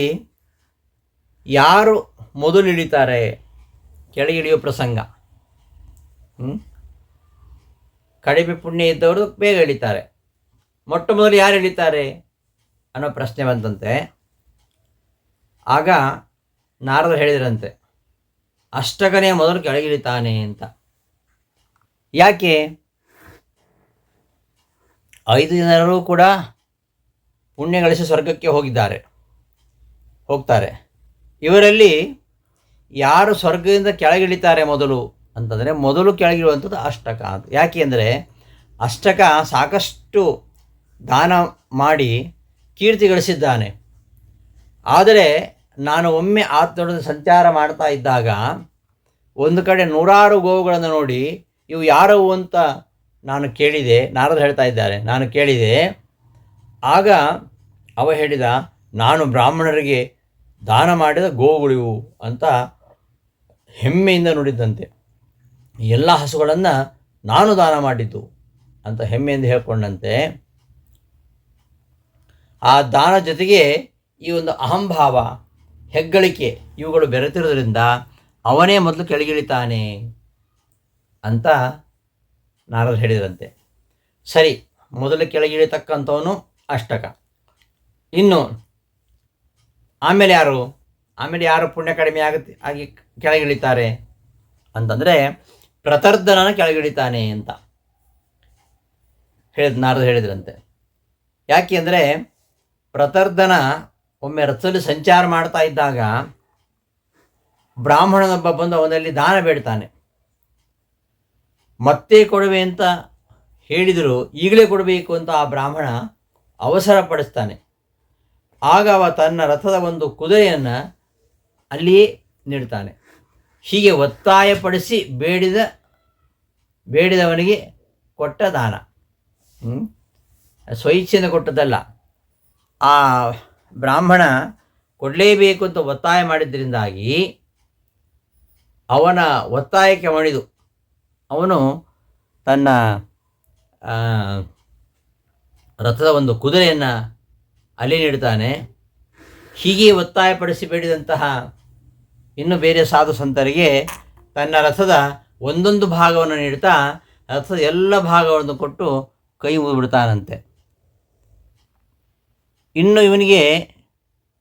ಯಾರು ಮೊದಲು ಇಳಿತಾರೆ? ಕೆಳಗಿಳಿಯೋ ಪ್ರಸಂಗ. ಕಡಿಮೆ ಪುಣ್ಯ ಇದ್ದವರು ಬೇಗ ಇಳಿತಾರೆ, ಮೊಟ್ಟ ಮೊದಲು ಯಾರು ಇಳಿತಾರೆ ಅನ್ನೋ ಪ್ರಶ್ನೆ ಬಂತಂತೆ. ಆಗ ನಾರದರು ಹೇಳಿದ್ರಂತೆ, ಅಷ್ಟಕನೇ ಮೊದಲು ಕೆಳಗಿಳಿತಾನೆ ಅಂತ. ಯಾಕೆ? 5 ಜನರು ಕೂಡ ಪುಣ್ಯ ಗಳಿಸಿ ಸ್ವರ್ಗಕ್ಕೆ ಹೋಗ್ತಾರೆ. ಇವರಲ್ಲಿ ಯಾರು ಸ್ವರ್ಗದಿಂದ ಕೆಳಗಿಳಿತಾರೆ ಅಂತಂದರೆ ಮೊದಲು ಕೆಳಗಿಳುವಂಥದ್ದು ಅಷ್ಟಕ ಅಂತ. ಯಾಕೆ ಅಂದರೆ ಅಷ್ಟಕ ಸಾಕಷ್ಟು ದಾನ ಮಾಡಿ ಕೀರ್ತಿ ಗಳಿಸಿದ್ದಾನೆ. ಆದರೆ ನಾನು ಒಮ್ಮೆ ಆತ್ಮದೊಡನೆ ಸಂಚಾರ ಮಾಡ್ತಾ ಇದ್ದಾಗ ಒಂದು ಕಡೆ 100 ಗೋವುಗಳನ್ನು ನೋಡಿ ಇವು ಯಾರವು ಅಂತ ನಾನು ಕೇಳಿದೆ. ನಾರದರು ಹೇಳ್ತಾ ಇದ್ದಾರೆ, ನಾನು ಕೇಳಿದೆ. ಆಗ ಅವ ಹೇಳಿದ, ನಾನು ಬ್ರಾಹ್ಮಣರಿಗೆ ದಾನ ಮಾಡಿದ ಗೋವುಗಳಿವು ಅಂತ ಹೆಮ್ಮೆಯಿಂದ ನುಡಿದಂತೆ. ಎಲ್ಲ ಹಸುಗಳನ್ನು ನಾನು ದಾನ ಮಾಡಿದ್ದು ಅಂತ ಹೆಮ್ಮೆಯಿಂದ ಹೇಳ್ಕೊಂಡಂತೆ. ಆ ದಾನ ಜೊತೆಗೆ ಈ ಒಂದು ಅಹಂಭಾವ, ಹೆಗ್ಗಳಿಕೆ ಇವುಗಳು ಬೆರೆತಿರೋದ್ರಿಂದ ಅವನೇ ಮೊದಲು ಕೆಳಗಿಳಿತಾನೆ ಅಂತ ನಾರದರು ಹೇಳಿದ್ರಂತೆ. ಸರಿ, ಮೊದಲು ಕೆಳಗಿಳಿತಕ್ಕಂಥವನು ಅಷ್ಟಕ. ಇನ್ನು ಆಮೇಲೆ ಯಾರು ಪುಣ್ಯ ಕಡಿಮೆ ಆಗಿ ಕೆಳಗಿಳಿತಾರೆ ಅಂತಂದರೆ ಪ್ರತರ್ಧನನ ಕೆಳಗಿಳಿತಾನೆ ಅಂತ ನಾರದರು ಹೇಳಿದ್ರಂತೆ. ಯಾಕೆ ಅಂದರೆ ಪ್ರತರ್ಧನ ಒಮ್ಮೆ ರಥದಲ್ಲಿ ಸಂಚಾರ ಮಾಡ್ತಾ ಇದ್ದಾಗ ಬ್ರಾಹ್ಮಣನೊಬ್ಬ ಬಂದು ಅವನಲ್ಲಿ ದಾನ ಬೇಡ್ತಾನೆ. ಮತ್ತೆ ಕೊಡುವೆ ಅಂತ ಹೇಳಿದರು, ಈಗಲೇ ಕೊಡಬೇಕು ಅಂತ ಆ ಬ್ರಾಹ್ಮಣ ಅವಸರ ಪಡಿಸ್ತಾನೆ. ಆಗ ಅವ ತನ್ನ ರಥದ ಒಂದು ಕುದುರೆಯನ್ನು ಅಲ್ಲಿಯೇ ನೀಡ್ತಾನೆ. ಹೀಗೆ ಒತ್ತಾಯಪಡಿಸಿ ಬೇಡಿದವನಿಗೆ ಕೊಟ್ಟ ದಾನ, ಸ್ವಇಚ್ಛೆಯಿಂದ ಕೊಟ್ಟದ್ದಲ್ಲ. ಆ ಬ್ರಾಹ್ಮಣ ಕೊಡಲೇಬೇಕು ಅಂತ ಒತ್ತಾಯ ಮಾಡಿದ್ದರಿಂದಾಗಿ ಅವನ ಒತ್ತಾಯಕ್ಕೆ ಮಣಿದು ಅವನು ತನ್ನ ರಥದ ಒಂದು ಕುದುರೆಯನ್ನು ಅಲ್ಲಿ ನೀಡ್ತಾನೆ. ಹೀಗೆ ಒತ್ತಾಯಪಡಿಸಿ ಬೇಡಿದಂತಹ ಇನ್ನು ಬೇರೆ ಸಾಧು ಸಂತರಿಗೆ ತನ್ನ ರಥದ ಒಂದೊಂದು ಭಾಗವನ್ನು ನೀಡ್ತಾ ರಥದ ಎಲ್ಲ ಭಾಗವನ್ನು ಕೊಟ್ಟು ಕೈ ಮುಗಿಬಿಡ್ತಾನಂತೆ. ಇನ್ನು ಇವನಿಗೆ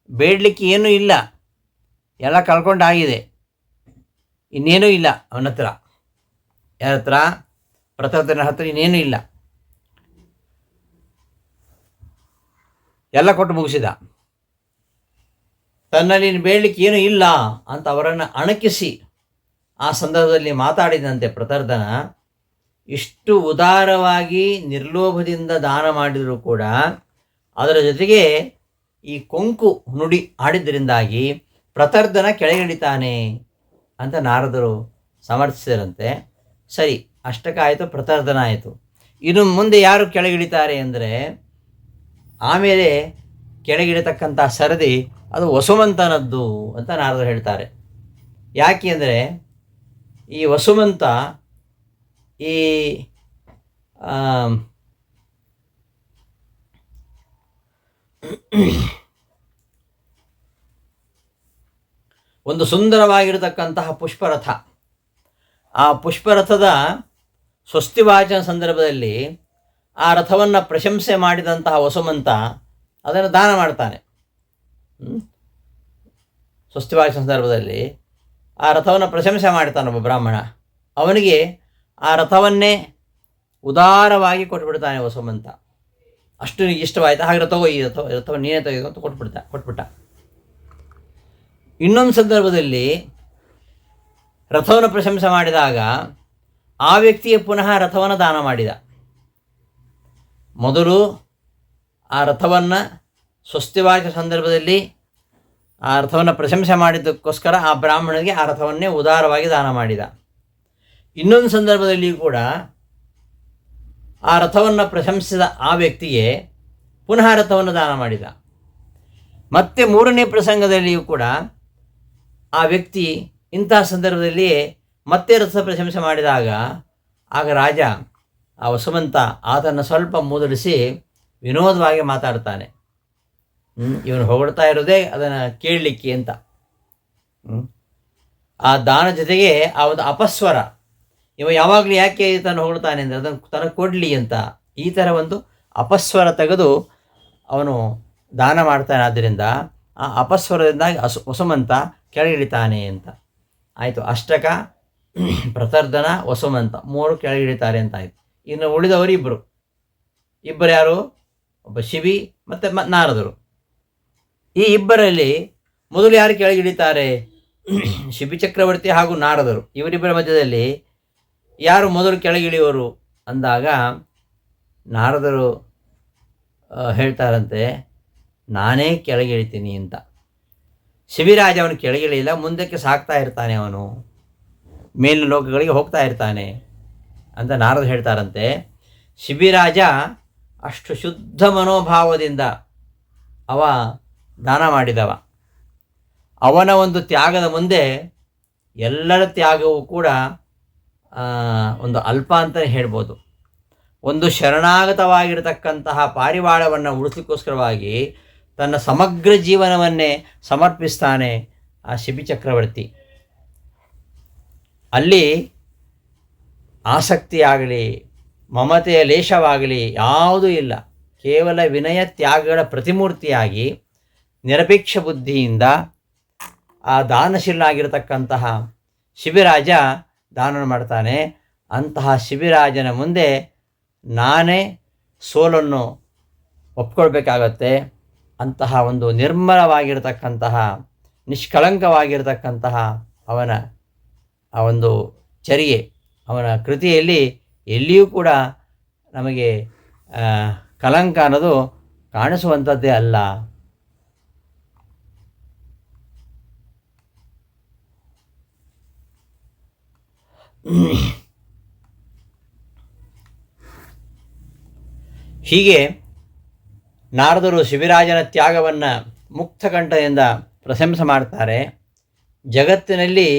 ಬೇಡಲಿಕ್ಕೆ ಏನೂ ಇಲ್ಲ, ಎಲ್ಲ ಕಳ್ಕೊಂಡಾಗಿದೆ, ಇನ್ನೇನೂ ಇಲ್ಲ ಅವನ ಹತ್ರ. ಯಾರ ಹತ್ರ? ಪ್ರತರ್ಧನ ಹತ್ರ ಇನ್ನೇನೂ ಇಲ್ಲ, ಎಲ್ಲ ಕೊಟ್ಟು ಮುಗಿಸಿದ. ತನ್ನಲ್ಲಿ ಬೇಡಲಿಕ್ಕೆ ಏನೂ ಇಲ್ಲ ಅಂತ ಅವರನ್ನು ಅಣಕಿಸಿ ಆ ಸಂದರ್ಭದಲ್ಲಿ ಮಾತಾಡಿದಂತೆ ಪ್ರತರ್ಧನ. ಇಷ್ಟು ಉದಾರವಾಗಿ ನಿರ್ಲೋಭದಿಂದ ದಾನ ಮಾಡಿದರೂ ಕೂಡ ಅದರ ಜೊತೆಗೆ ಈ ಕೊಂಕು ನುಡಿ ಆಡಿದ್ದರಿಂದಾಗಿ ಪ್ರತರ್ಧನ ಕೆಳಗಿಳಿತಾನೆ ಅಂತ ನಾರದರು ಸಮರ್ಥಿಸಿದಂತೆ. ಸರಿ, ಅಷ್ಟಕ ಆಯಿತು, ಪ್ರತರ್ಧನ ಆಯಿತು. ಇನ್ನು ಮುಂದೆ ಯಾರು ಕೆಳಗಿಳಿತಾರೆ ಅಂದರೆ ಆಮೇಲೆ ಕೆಳಗಿಡತಕ್ಕಂಥ ಸರದಿ ಅದು ವಸುಮಂತನದ್ದು ಅಂತ ನಾರದರು ಹೇಳ್ತಾರೆ. ಯಾಕೆ ಅಂದರೆ ಈ ವಸುಮಂತ ಈ ಒಂದು ಸುಂದರವಾಗಿರತಕ್ಕಂತಹ ಪುಷ್ಪರಥ, ಆ ಪುಷ್ಪರಥದ ಸ್ವಸ್ತಿವಾಚನ ಸಂದರ್ಭದಲ್ಲಿ ಆ ರಥವನ್ನು ಪ್ರಶಂಸೆ ಮಾಡಿದಂತಹ ವಸುಮಂತ ಅದನ್ನು ದಾನ ಮಾಡ್ತಾನೆ. ಸ್ವಸ್ತಿವಾಚನ ಸಂದರ್ಭದಲ್ಲಿ ಆ ರಥವನ್ನು ಪ್ರಶಂಸೆ ಮಾಡ್ತಾನೊಬ್ಬ ಬ್ರಾಹ್ಮಣ. ಅವನಿಗೆ ಆ ರಥವನ್ನೇ ಉದಾರವಾಗಿ ಕೊಟ್ಬಿಡ್ತಾನೆ ವಸುಮಂತ. ಅಷ್ಟು ಇಷ್ಟವಾಯಿತು, ಹಾಗೆ ತಗೋ, ಈ ರಥವನ್ನು ನೀನೇ ತೆಗೆದು ಅಂತ ಕೊಟ್ಬಿಟ್ಟ. ಇನ್ನೊಂದು ಸಂದರ್ಭದಲ್ಲಿ ರಥವನ್ನು ಪ್ರಶಂಸೆ ಮಾಡಿದಾಗ ಆ ವ್ಯಕ್ತಿಯೇ ಪುನಃ ರಥವನ್ನು ದಾನ ಮಾಡಿದ. ಮೊದಲು ಆ ರಥವನ್ನು ಸ್ವಸ್ತಿವಾಚ ಸಂದರ್ಭದಲ್ಲಿ ಆ ರಥವನ್ನು ಪ್ರಶಂಸೆ ಮಾಡಿದ್ದಕ್ಕೋಸ್ಕರ ಆ ಬ್ರಾಹ್ಮಣನಿಗೆ ಆ ರಥವನ್ನೇ ಉದಾರವಾಗಿ ದಾನ ಮಾಡಿದ. ಇನ್ನೊಂದು ಸಂದರ್ಭದಲ್ಲಿಯೂ ಕೂಡ ಆ ರಥವನ್ನು ಪ್ರಶಂಸಿಸಿದ ಆ ವ್ಯಕ್ತಿಗೆ ಪುನಃ ರಥವನ್ನು ದಾನ ಮಾಡಿದ. ಮತ್ತೆ 3ನೇ ಪ್ರಸಂಗದಲ್ಲಿಯೂ ಕೂಡ ಆ ವ್ಯಕ್ತಿ ಇಂತಹ ಸಂದರ್ಭದಲ್ಲಿಯೇ ಮತ್ತೆ ರಥದ ಪ್ರಶಂಸೆ ಮಾಡಿದಾಗ ಆಗ ರಾಜ ಆ ವಸುಮಂತ ಆತನ್ನು ಸ್ವಲ್ಪ ಮೂದಲಿಸಿ ವಿನೋದವಾಗಿ ಮಾತಾಡ್ತಾನೆ. ಇವನು ಹೊಗಳ್ತಾ ಇರೋದೇ ಅದನ್ನು ಕೇಳಲಿಕ್ಕೆ ಅಂತ. ಆ ದಾನ ಜೊತೆಗೆ ಆ ಒಂದು ಅಪಸ್ವರ, ಇವ ಯಾವಾಗಲೂ ಯಾಕೆ ತನ್ನ ಹೊಗಳ್ತಾನೆ ಅಂದರೆ ಅದನ್ನು ತನಗೆ ಕೊಡಲಿ ಅಂತ, ಈ ಥರ ಒಂದು ಅಪಸ್ವರ ತೆಗೆದು ಅವನು ದಾನ ಮಾಡ್ತಾನೆ. ಆದ್ದರಿಂದ ಆ ಅಪಸ್ವರದಿಂದಾಗಿ ವಸುಮಂತ ಕೆಳಗಿಳಿತಾನೆ ಅಂತ ಆಯಿತು. ಅಷ್ಟಕ, ಪ್ರತರ್ಧನ, ವಸುಮಂತ 3 ಕೆಳಗಿಳಿತಾರೆ ಅಂತ ಆಯಿತು. ಇನ್ನು ಉಳಿದವರು ಇಬ್ಬರು ಯಾರು? ಒಬ್ಬ ಶಿಬಿ ಮತ್ತು ನಾರದರು. ಈ ಇಬ್ಬರಲ್ಲಿ ಮೊದಲು ಯಾರು ಕೆಳಗಿಳಿತಾರೆ? ಶಿಬಿ ಚಕ್ರವರ್ತಿ ಹಾಗೂ ನಾರದರು. ಇವರಿಬ್ಬರ ಮಧ್ಯದಲ್ಲಿ ಯಾರು ಮೊದಲು ಕೆಳಗಿಳಿಯುವರು ಅಂದಾಗ ನಾರದರು ಹೇಳ್ತಾರಂತೆ, ನಾನೇ ಕೆಳಗಿಳಿತೀನಿ ಅಂತ. ಶಿಬಿರಾಜ ಅವನು ಕೆಳಗಿಳಿಯಿಲ್ಲ, ಮುಂದಕ್ಕೆ ಸಾಗ್ತಾ ಇರ್ತಾನೆ, ಅವನು ಮೇಲಿನ ಲೋಕಗಳಿಗೆ ಹೋಗ್ತಾ ಇರ್ತಾನೆ ಅಂತ ನಾರದರು ಹೇಳ್ತಾರಂತೆ. ಶಿಬಿರಾಜ ಅಷ್ಟು ಶುದ್ಧ ಮನೋಭಾವದಿಂದ ಅವ ದಾನ ಮಾಡಿದವ. ಅವನ ಒಂದು ತ್ಯಾಗದ ಮುಂದೆ ಎಲ್ಲರ ತ್ಯಾಗವೂ ಕೂಡ ಒಂದು ಅಲ್ಪ ಅಂತಲೇ ಹೇಳ್ಬೋದು. ಒಂದು ಶರಣಾಗತವಾಗಿರತಕ್ಕಂತಹ ಪಾರಿವಾಳವನ್ನು ಉಳಿಸಲಿಕ್ಕೋಸ್ಕರವಾಗಿ ತನ್ನ ಸಮಗ್ರ ಜೀವನವನ್ನೇ ಸಮರ್ಪಿಸ್ತಾನೆ ಆ ಶಿಬಿ ಚಕ್ರವರ್ತಿ. ಅಲ್ಲಿ ಆಸಕ್ತಿಯಾಗಲಿ ಮಮತೆಯ ಲೇಷವಾಗಲಿ ಯಾವುದೂ ಇಲ್ಲ. ಕೇವಲ ವಿನಯ ತ್ಯಾಗಗಳ ಪ್ರತಿಮೂರ್ತಿಯಾಗಿ ನಿರಪೇಕ್ಷ ಬುದ್ಧಿಯಿಂದ ಆ ದಾನಶೀಲನಾಗಿರತಕ್ಕಂತಹ ಶಿಬಿರಾಜ ದಾನ ಮಾಡ್ತಾನೆ. ಅಂತಹ ಶಿಬಿರಾಜನ ಮುಂದೆ ನಾನೇ ಸೋಲನ್ನು ಒಪ್ಕೊಳ್ಬೇಕಾಗತ್ತೆ. ಅಂತಹ ಒಂದು ನಿರ್ಮಲವಾಗಿರತಕ್ಕಂತಹ ನಿಷ್ಕಳಂಕವಾಗಿರತಕ್ಕಂತಹ ಅವನ ಆ ಒಂದು ಚರ್ಯೆ, ಅವನ ಕೃತಿಯಲ್ಲಿ ಎಲ್ಲಿಯೂ ಕೂಡ ನಮಗೆ ಕಳಂಕ ಅನ್ನೋದು ಕಾಣಿಸುವಂಥದ್ದೇ ಅಲ್ಲ. ಹೀಗೆ ನಾರದರು ಶಿಬಿರಾಜನ ತ್ಯಾಗವನ್ನು ಮುಕ್ತಕಂಠದಿಂದ ಪ್ರಶಂಸೆ ಮಾಡ್ತಾರೆ. ಜಗತ್ತಿನಲ್ಲಿ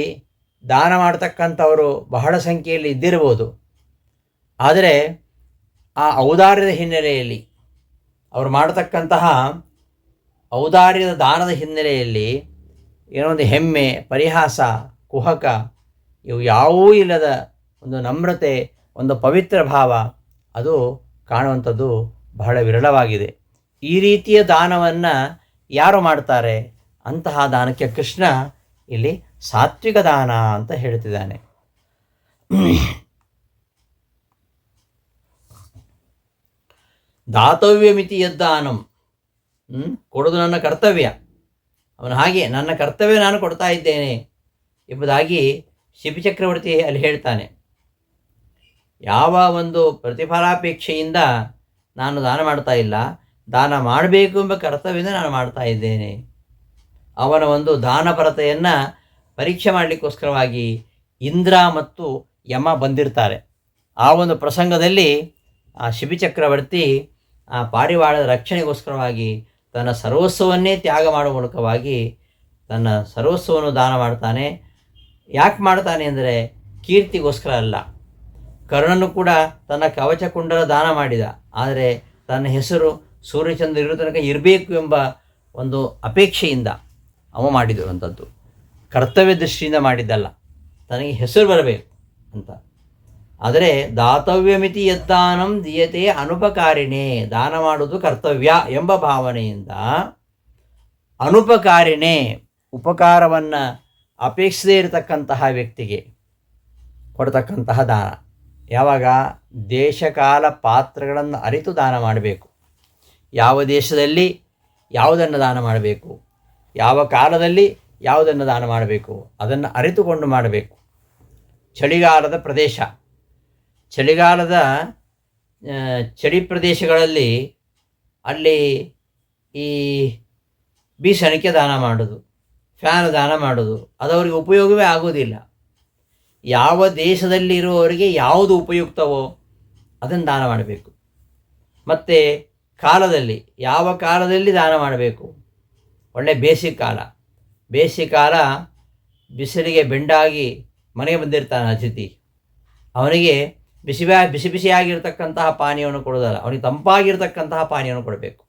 ದಾನ ಮಾಡ್ತಕ್ಕಂಥವರು ಬಹಳ ಸಂಖ್ಯೆಯಲ್ಲಿ ಇದ್ದಿರಬಹುದು. ಆದರೆ ಆ ಔದಾರ್ಯದ ಹಿನ್ನೆಲೆಯಲ್ಲಿ, ಅವರು ಮಾಡತಕ್ಕಂತಹ ಔದಾರ್ಯದ ದಾನದ ಹಿನ್ನೆಲೆಯಲ್ಲಿ ಏನೋ ಒಂದು ಹೆಮ್ಮೆ, ಪರಿಹಾಸ, ಕುಹಕ ಇವು ಯಾವೂ ಇಲ್ಲದ ಒಂದು ನಮ್ರತೆ, ಒಂದು ಪವಿತ್ರ ಭಾವ ಅದು ಕಾಣುವಂಥದ್ದು ಬಹಳ ವಿರಳವಾಗಿದೆ. ಈ ರೀತಿಯ ದಾನವನ್ನು ಯಾರು ಮಾಡ್ತಾರೆ? ಅಂತಹ ದಾನಕ್ಕೆ ಕೃಷ್ಣ ಇಲ್ಲಿ ಸಾತ್ವಿಕ ದಾನ ಅಂತ ಹೇಳ್ತಿದ್ದಾನೆ. ದಾತವ್ಯ ಮಿತಿ ಯದ್ದಾನಂ, ಕೊಡೋದು ನನ್ನ ಕರ್ತವ್ಯ. ಅವನು ಹಾಗೆ ನನ್ನ ಕರ್ತವ್ಯ ನಾನು ಕೊಡ್ತಾ ಇದ್ದೇನೆ ಎಂಬುದಾಗಿ ಶಿಬಿ ಚಕ್ರವರ್ತಿ ಅಲ್ಲಿ ಹೇಳ್ತಾನೆ. ಯಾವ ಒಂದು ಪ್ರತಿಫಲಾಪೇಕ್ಷೆಯಿಂದ ನಾನು ದಾನ ಮಾಡ್ತಾ ಇಲ್ಲ, ದಾನ ಮಾಡಬೇಕು ಎಂಬ ಕರ್ತವ್ಯದಿಂದ ನಾನು ಮಾಡ್ತಾ ಇದ್ದೇನೆ. ಅವನ ಒಂದು ದಾನಪರತೆಯನ್ನು ಪರೀಕ್ಷೆ ಮಾಡಲಿಕ್ಕೋಸ್ಕರವಾಗಿ ಇಂದ್ರ ಮತ್ತು ಯಮ ಬಂದಿರ್ತಾರೆ. ಆ ಒಂದು ಪ್ರಸಂಗದಲ್ಲಿ ಆ ಶಿಬಿ ಚಕ್ರವರ್ತಿ ಆ ಪಾರಿವಾಳದ ರಕ್ಷಣೆಗೋಸ್ಕರವಾಗಿ ತನ್ನ ಸರ್ವಸ್ವವನ್ನೇ ತ್ಯಾಗ ಮಾಡುವ ಮೂಲಕವಾಗಿ ತನ್ನ ಸರ್ವಸ್ವವನ್ನು ದಾನ ಮಾಡ್ತಾನೆ. ಯಾಕೆ ಮಾಡ್ತಾನೆ ಅಂದರೆ ಕೀರ್ತಿಗೋಸ್ಕರ ಅಲ್ಲ. ಕರ್ಣನು ಕೂಡ ತನ್ನ ಕವಚ ಕುಂಡಲ ದಾನ ಮಾಡಿದ, ಆದರೆ ತನ್ನ ಹೆಸರು ಸೂರ್ಯಚಂದ್ರ ಇರೋ ತನಕ ಇರಬೇಕು ಎಂಬ ಒಂದು ಅಪೇಕ್ಷೆಯಿಂದ ಅವ ಮಾಡಿರುವಂಥದ್ದು. ಕರ್ತವ್ಯ ದೃಷ್ಟಿಯಿಂದ ಮಾಡಿದ್ದಲ್ಲ, ತನಗೆ ಹೆಸರು ಬರಬೇಕು ಅಂತ. ಆದರೆ ದಾತವ್ಯ ಮಿತಿ ಯದ್ದಾನಂ ದೀಯತೆ ಅನುಪಕಾರಿಣೆ, ದಾನ ಮಾಡುವುದು ಕರ್ತವ್ಯ ಎಂಬ ಭಾವನೆಯಿಂದ ಅನುಪಕಾರಿಣೆ, ಉಪಕಾರವನ್ನು ಅಪೇಕ್ಷಿಸದೇ ಇರತಕ್ಕಂತಹ ವ್ಯಕ್ತಿಗೆ ಕೊಡ್ತಕ್ಕಂತಹ ದಾನ. ಯಾವಾಗ ದೇಶಕಾಲ ಪಾತ್ರಗಳನ್ನು ಅರಿತು ದಾನ ಮಾಡಬೇಕು. ಯಾವ ದೇಶದಲ್ಲಿ ಯಾವುದನ್ನು ದಾನ ಮಾಡಬೇಕು, ಯಾವ ಕಾಲದಲ್ಲಿ ಯಾವುದನ್ನು ದಾನ ಮಾಡಬೇಕು, ಅದನ್ನು ಅರಿತುಕೊಂಡು ಮಾಡಬೇಕು. ಚಳಿಗಾಲದ ಪ್ರದೇಶ, ಚಳಿಗಾಲದ ಚಳಿ ಪ್ರದೇಶಗಳಲ್ಲಿ ಅಲ್ಲಿ ಈ ಬೀಸಣಿಕೆ ದಾನ ಮಾಡೋದು, ಫ್ಯಾನ್ ದಾನ ಮಾಡೋದು ಅದವರಿಗೆ ಉಪಯೋಗವೇ ಆಗೋದಿಲ್ಲ. ಯಾವ ದೇಶದಲ್ಲಿರುವವರಿಗೆ ಯಾವುದು ಉಪಯುಕ್ತವೋ ಅದನ್ನು ದಾನ ಮಾಡಬೇಕು. ಮತ್ತು ಕಾಲದಲ್ಲಿ ಯಾವ ಕಾಲದಲ್ಲಿ ದಾನ ಮಾಡಬೇಕು? ಒಳ್ಳೆ ಬೇಸಿಗೆ ಕಾಲ ಬಿಸಿಲಿಗೆ ಬೆಂಡಾಗಿ ಮನೆಗೆ ಬಂದಿರ್ತಾನೆ ಅತಿಥಿ, ಅವನಿಗೆ ಬಿಸಿ ಬಿಸಿಯಾಗಿರ್ತಕ್ಕಂತಹ ಪಾನೀಯವನ್ನು ಕೊಡೋದಲ್ಲ, ಅವನಿಗೆ ತಂಪಾಗಿರ್ತಕ್ಕಂತಹ ಪಾನೀಯವನ್ನು ಕೊಡಬೇಕು.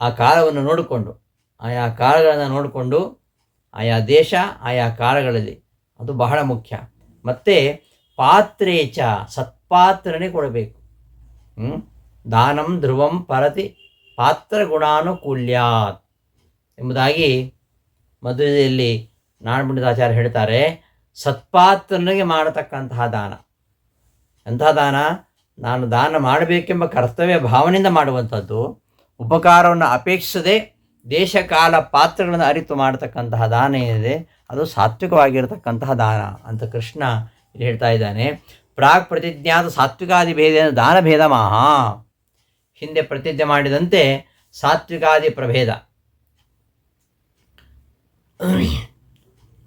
ಆ ಕಾಲವನ್ನು ನೋಡಿಕೊಂಡು, ಆಯಾ ಕಾಲಗಳನ್ನು ನೋಡಿಕೊಂಡು, ಆಯಾ ದೇಶ ಆಯಾ ಕಾಲಗಳಲ್ಲಿ ಅದು ಬಹಳ ಮುಖ್ಯ. ಮತ್ತು ಪಾತ್ರೇಚ, ಸತ್ಪಾತ್ರನೇ ಕೊಡಬೇಕು. ದಾನಂ ಧ್ರುವಂ ಪರತಿ ಪಾತ್ರ ಗುಣಾನುಕೂಲ್ಯಾತ್ ಎಂಬುದಾಗಿ ಮದುವೆಯಲ್ಲಿ ನಾಡಪಂಡಿತಾಚಾರ್ಯ ಹೇಳ್ತಾರೆ. ಸತ್ಪಾತ್ರನಿಗೆ ಮಾಡತಕ್ಕಂತಹ ದಾನ ಎಂತಹ ದಾನ? ನಾನು ದಾನ ಮಾಡಬೇಕೆಂಬ ಕರ್ತವ್ಯ ಭಾವನೆಯಿಂದ ಮಾಡುವಂಥದ್ದು, ಉಪಕಾರವನ್ನು ಅಪೇಕ್ಷಿಸದೆ ದೇಶ ಕಾಲ ಪಾತ್ರಗಳನ್ನು ಅರಿತು ಮಾಡತಕ್ಕಂತಹ ದಾನ ಏನಿದೆ ಅದು ಸಾತ್ವಿಕವಾಗಿರತಕ್ಕಂತಹ ದಾನ ಅಂತ ಕೃಷ್ಣ ಇಲ್ಲಿ ಹೇಳ್ತಾ ಇದ್ದಾನೆ. ಪ್ರಾಗ್ ಪ್ರತಿಜ್ಞಾತ ಸಾತ್ವಿಕಾದಿ ಭೇದ ದಾನ ಭೇದ ಮಹಾ. ಹಿಂದೆ ಪ್ರತಿಜ್ಞೆ ಮಾಡಿದಂತೆ ಸಾತ್ವಿಕಾದಿ ಪ್ರಭೇದ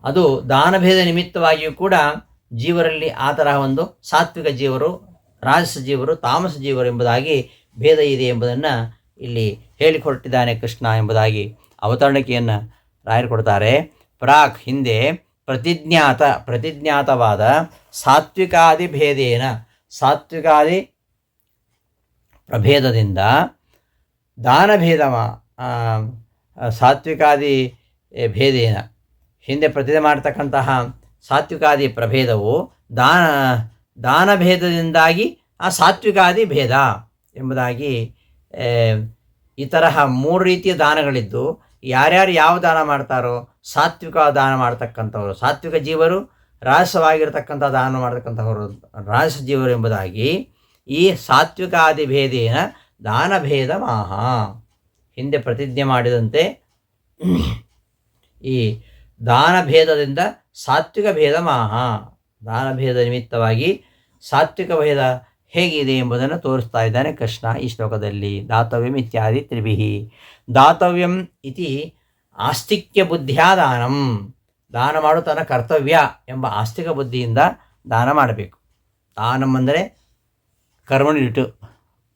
ಅದು ದಾನಭೇದ ನಿಮಿತ್ತವಾಗಿಯೂ ಕೂಡ ಜೀವರಲ್ಲಿ ಆ ತರಹ ಒಂದು ಸಾತ್ವಿಕ ಜೀವರು, ರಾಜಸ ಜೀವರು, ತಾಮಸ ಜೀವರು ಎಂಬುದಾಗಿ ಭೇದ ಇದೆ ಎಂಬುದನ್ನು ಇಲ್ಲಿ ಹೇಳಿಕೊಟ್ಟಿದ್ದಾನೆ ಕೃಷ್ಣ ಎಂಬುದಾಗಿ ಅವತರಣಿಕೆಯನ್ನು ರಾಯರು ಕೊಡ್ತಾರೆ. ಪ್ರಾಕ್ ಹಿಂದೆ ಪ್ರತಿಜ್ಞಾತವಾದ ಸಾತ್ವಿಕಾದಿ ಭೇದೇನ ಸಾತ್ವಿಕಾದಿ ಪ್ರಭೇದದಿಂದ ದಾನಭೇದ ಸಾತ್ವಿಕಾದಿ ಭೇದೇನ ಹಿಂದೆ ಪ್ರತಿಜ್ಞೆ ಮಾಡತಕ್ಕಂತಹ ಸಾತ್ವಿಕಾದಿ ಪ್ರಭೇದವು ದಾನಭೇದದಿಂದಾಗಿ ಆ ಸಾತ್ವಿಕಾದಿ ಭೇದ ಎಂಬುದಾಗಿ ಈ ತರಹ 3 ರೀತಿಯ ದಾನಗಳಿದ್ದು ಯಾರ್ಯಾರು ಯಾವ ದಾನ ಮಾಡ್ತಾರೋ ಸಾತ್ವಿಕ ದಾನ ಮಾಡ್ತಕ್ಕಂಥವರು ಸಾತ್ವಿಕ ಜೀವರು, ರಾಜಸವಾಗಿರ್ತಕ್ಕಂಥ ದಾನ ಮಾಡ್ತಕ್ಕಂಥವರು ರಾಜಸ ಜೀವರು ಎಂಬುದಾಗಿ ಈ ಸಾತ್ವಿಕಾದಿ ಭೇದೇನ ದಾನಭೇದ ಮಹಾ ಹಿಂದೆ ಪ್ರತಿಜ್ಞೆ ಮಾಡಿದಂತೆ ಈ ದಾನಭೇದದಿಂದ ಸಾತ್ವಿಕ ಭೇದ ಮಹಾ ದಾನಭೇದ ನಿಮಿತ್ತವಾಗಿ ಸಾತ್ವಿಕ ಭೇದ ಹೇಗಿದೆ ಎಂಬುದನ್ನು ತೋರಿಸ್ತಾ ಇದ್ದಾನೆ ಕೃಷ್ಣ ಈ ಶ್ಲೋಕದಲ್ಲಿ. ದಾತವ್ಯಂ ಇತ್ಯಾದಿ ತ್ರಿಭಿಹಿ. ದಾತವ್ಯಂ ಇತಿ ಆಸ್ತಿಕ್ಯ ಬುದ್ಧಿಯ ದಾನಂ. ದಾನ ಮಾಡು ತನ್ನ ಕರ್ತವ್ಯ ಎಂಬ ಆಸ್ತಿಕ ಬುದ್ಧಿಯಿಂದ ದಾನ ಮಾಡಬೇಕು. ದಾನಂ ಅಂದರೆ ಕರ್ಮಣಿಟ್ಟು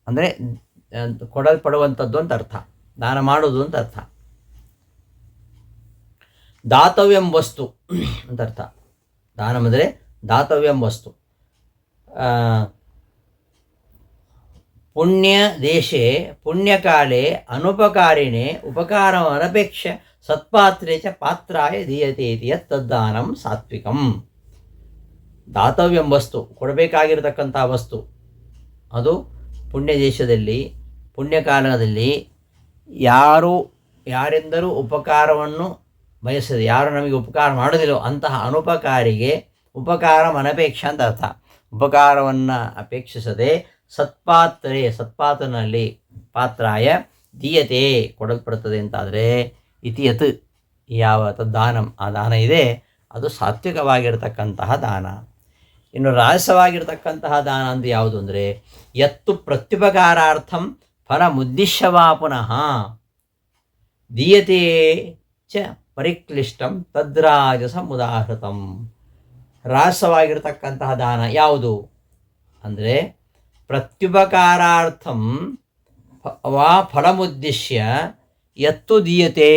ಅಂದರೆ ಕೊಡಲ್ಪಡುವಂಥದ್ದು ಅಂತ ಅರ್ಥ, ದಾನ ಮಾಡುವುದು ಅಂತ ಅರ್ಥ. ದಾತವ್ಯಂ ವಸ್ತು ಅಂತ ಅರ್ಥ. ದಾನಂ ಅಂದರೆ ದಾತವ್ಯಂ ವಸ್ತು. ಪುಣ್ಯ ದೇಶೆ ಪುಣ್ಯಕಾಲೇ ಅನುಪಕಾರಿಣೆ ಉಪಕಾರಮನಪೇಕ್ಷ ಸತ್ಪಾತ್ರೇ ಚ ಪಾತ್ರಾಯ ದೀಯತೆ ಇತಿ ತದ್ದಾನಂ ಸಾತ್ವಿಕಂ. ದಾತವ್ಯಂ ವಸ್ತು ಕೊಡಬೇಕಾಗಿರತಕ್ಕಂಥ ವಸ್ತು ಅದು ಪುಣ್ಯ ದೇಶದಲ್ಲಿ ಪುಣ್ಯಕಾಲದಲ್ಲಿ ಯಾರೆಂದರೂ ಉಪಕಾರವನ್ನು ಬಯಸದೆ ಯಾರು ನಮಗೆ ಉಪಕಾರ ಮಾಡೋದಿಲ್ಲೋ ಅಂತಹ ಅನುಪಕಾರಿಗೆ ಉಪಕಾರ ಅನಪೇಕ್ಷ ಅಂತ ಅರ್ಥ. ಉಪಕಾರವನ್ನು ಅಪೇಕ್ಷಿಸದೆ ಸತ್ಪಾತ್ರನಲ್ಲಿ ಪಾತ್ರಾಯ ದೀಯತೆ ಕೊಡಲ್ಪಡುತ್ತದೆ ಅಂತಾದರೆ ಇತಿಯತ್ ಯಾವ ತದ್ದಾನಂ ಆ ದಾನ ಇದೆ ಅದು ಸಾತ್ವಿಕವಾಗಿರತಕ್ಕಂತಹ ದಾನ. ಇನ್ನು ರಾಜಸವಾಗಿರತಕ್ಕಂತಹ ದಾನ ಅಂದರೆ ಯಾವುದು ಅಂದರೆ ಯತ್ತು ಪ್ರತ್ಯುಪಕಾರಾರ್ಥಂ ಫಲಮುದ್ದಿಶ್ಯವಾ ಪುನಃ ದೀಯತೆ ಚ ಪರಿಕ್ಲಿಷ್ಟಂ ತದ್ರಾಜಸ ಮುದಾಹೃತಂ. ರಾಜಸವಾಗಿರತಕ್ಕಂತಹ ದಾನ ಯಾವುದು ಅಂದರೆ ಪ್ರತ್ಯುಪಕಾರಾರ್ಥಂ ವಾ ಫಲಮುದ್ದಿಶ್ಯ ಯತ್ತು ದೀಯತೆ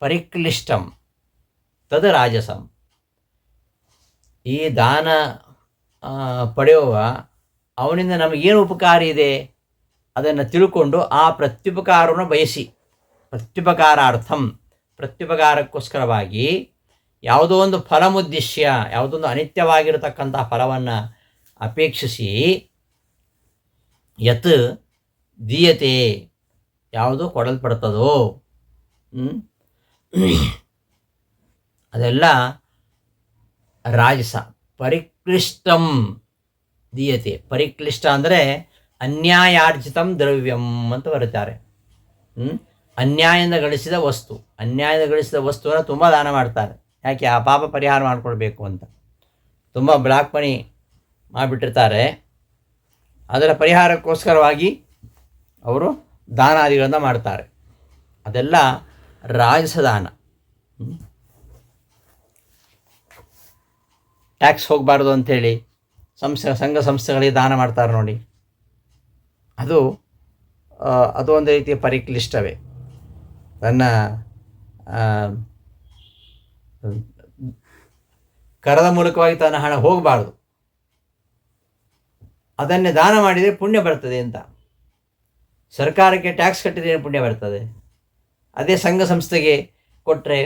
ಪರಿಕ್ಲಿಷ್ಟಂ ತದ್ ರಾಜಸಂ. ಈ ದಾನ ಪಡೆಯುವ ಅವನಿಂದ ನಮಗೇನು ಉಪಕಾರ ಇದೆ ಅದನ್ನು ತಿಳ್ಕೊಂಡು ಆ ಪ್ರತ್ಯುಪಕಾರವನ್ನು ಬಯಸಿ ಪ್ರತ್ಯುಪಕಾರಾರ್ಥಂ ಪ್ರತ್ಯುಪಕಾರಕ್ಕೋಸ್ಕರವಾಗಿ ಯಾವುದೋ ಒಂದು ಫಲಮುದ್ದಿಶ್ಯ ಯಾವುದೊಂದು ಅನಿತ್ಯವಾಗಿರತಕ್ಕಂಥ ಫಲವನ್ನು ಅಪೇಕ್ಷಿಸಿ ಯತ್ ದೀಯತೆ ಯಾವುದು ಕೊಡಲ್ಪಡ್ತದೋ ಅದೆಲ್ಲ ರಾಜಸ. ಪರಿಕ್ಲಿಷ್ಟಂ ದೀಯತೆ. ಪರಿಕ್ಲಿಷ್ಟ ಅಂದರೆ ಅನ್ಯಾಯಾರ್ಜಿತಂ ದ್ರವ್ಯಂ ಅಂತ ಬರುತ್ತಾರೆ. ಅನ್ಯಾಯದಿಂದ ಗಳಿಸಿದ ವಸ್ತು, ಅನ್ಯಾಯದಿಂದ ಗಳಿಸಿದ ವಸ್ತುವನ್ನು ತುಂಬ ದಾನ ಮಾಡ್ತಾರೆ. ಯಾಕೆ? ಆ ಪಾಪ ಪರಿಹಾರ ಮಾಡಿಕೊಡ್ಬೇಕು ಅಂತ. ತುಂಬ ಬ್ಲಾಕ್ ಮನಿ ಮಾಡಿಬಿಟ್ಟಿರ್ತಾರೆ. ಅದರ ಪರಿಹಾರಕ್ಕೋಸ್ಕರವಾಗಿ ಅವರು ದಾನಾದಿಗಳನ್ನು ಮಾಡ್ತಾರೆ. ಅದೆಲ್ಲ ರಾಜಸದಾನ. ಟ್ಯಾಕ್ಸ್ ಹೋಗಬಾರ್ದು ಅಂಥೇಳಿ ಸಂಘ ಸಂಸ್ಥೆಗಳಿಗೆ ದಾನ ಮಾಡ್ತಾರೆ ನೋಡಿ, ಅದು ಒಂದು ರೀತಿಯ ಪರಿಕ್ಲಿಷ್ಟವೇ. ತನ್ನ ಕರದ ಮೂಲಕವಾಗಿ ತನ್ನ ಹಣ ಹೋಗಬಾರ್ದು, ಅದನ್ನೇ ದಾನ ಮಾಡಿದರೆ ಪುಣ್ಯ ಬರ್ತದೆ ಅಂತ. ಸರ್ಕಾರಕ್ಕೆ ಟ್ಯಾಕ್ಸ್ ಕಟ್ಟಿದರೆ ಪುಣ್ಯ ಬರ್ತದೆ, ಅದೇ ಸಂಘ ಸಂಸ್ಥೆಗೆ ಕೊಟ್ಟರೆ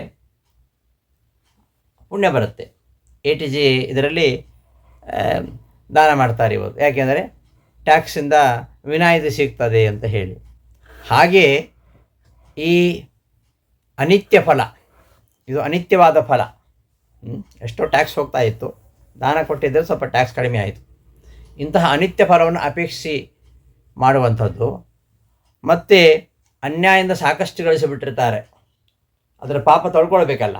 ಪುಣ್ಯ ಬರುತ್ತೆ. ATG ಇದರಲ್ಲಿ ದಾನ ಮಾಡ್ತಾರೆ ಇವರು. ಯಾಕೆಂದರೆ ಟ್ಯಾಕ್ಸಿಂದ ವಿನಾಯಿತಿ ಸಿಗ್ತದೆ ಅಂತ ಹೇಳಿ. ಹಾಗೆ ಈ ಅನಿತ್ಯ ಫಲ, ಇದು ಅನಿತ್ಯವಾದ ಫಲ. ಎಷ್ಟೋ ಟ್ಯಾಕ್ಸ್ ಹೋಗ್ತಾ ಇತ್ತು, ದಾನ ಕೊಟ್ಟಿದ್ದರೆ ಸ್ವಲ್ಪ ಟ್ಯಾಕ್ಸ್ ಕಡಿಮೆ ಆಯಿತು. ಇಂತಹ ಅನಿತ್ಯ ಫಲವನ್ನು ಅಪೇಕ್ಷಿಸಿ ಮಾಡುವಂಥದ್ದು. ಮತ್ತು ಅನ್ಯಾಯದಿಂದ ಸಾಕಷ್ಟು ಗಳಿಸಿಬಿಟ್ಟಿರ್ತಾರೆ, ಅದರ ಪಾಪ ತೊಳ್ಕೊಳ್ಬೇಕಲ್ಲ,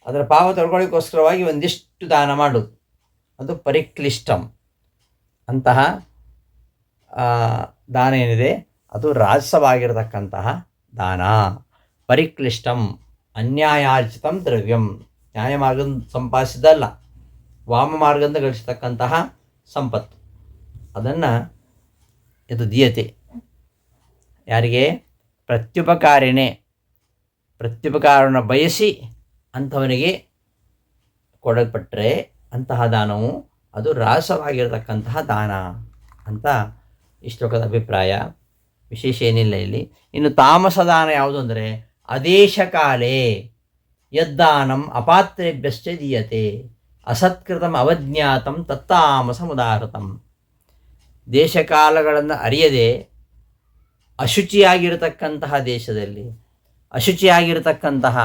ಅದರ ಪಾಪ ತೊಳ್ಕೊಳ್ಳೋಕ್ಕೋಸ್ಕರವಾಗಿ ಒಂದಿಷ್ಟು ದಾನ ಮಾಡೋದು, ಅದು ಪರಿಕ್ಲಿಷ್ಟಂ. ಅಂತಹ ದಾನ ಏನಿದೆ ಅದು ರಾಜಸವಾಗಿರತಕ್ಕಂತಹ ದಾನ. ಪರಿಕ್ಲಿಷ್ಟಂ ಅನ್ಯಾಯಾರ್ಜಿತಂ ದ್ರವ್ಯಂ, ನ್ಯಾಯ ಮಾರ್ಗದಿಂದ ಸಂಪಾದಿಸಿದಲ್ಲ, ವಾಮ ಮಾರ್ಗದಿಂದ ಗಳಿಸತಕ್ಕಂತಹ ಸಂಪತ್ತು, ಅದನ್ನು ಇದು ದೀಯತೆ. ಯಾರಿಗೆ? ಪ್ರತ್ಯುಪಕಾರಿಣೆ, ಪ್ರತ್ಯುಪಕಾರವನ್ನು ಬಯಸಿ ಅಂಥವನಿಗೆ ಕೊಡಲ್ಪಟ್ಟರೆ ಅಂತಹ ದಾನವು ಅದು ರಾಸವಾಗಿರತಕ್ಕಂತಹ ದಾನ ಅಂತ ಈ ಶ್ಲೋಕದ ಅಭಿಪ್ರಾಯ. ವಿಶೇಷ ಏನಿಲ್ಲ ಇಲ್ಲಿ. ಇನ್ನು ತಾಮಸ ದಾನ ಯಾವುದು ಅಂದರೆ ಅದೇಶಕಾಲೇ ಯದ್ದಾನಂ ಅಪಾತ್ರೇಭ್ಯಶ್ಚ ದೀಯತೆ ಅಸತ್ಕೃತಂ ಅವಜ್ಞಾತಂ ತತ್ತಾಮಸಮುದಾಹೃತಂ. ದೇಶಕಾಲಗಳನ್ನು ಅರಿಯದೆ ಅಶುಚಿಯಾಗಿರತಕ್ಕಂತಹ ದೇಶದಲ್ಲಿ, ಅಶುಚಿಯಾಗಿರತಕ್ಕಂತಹ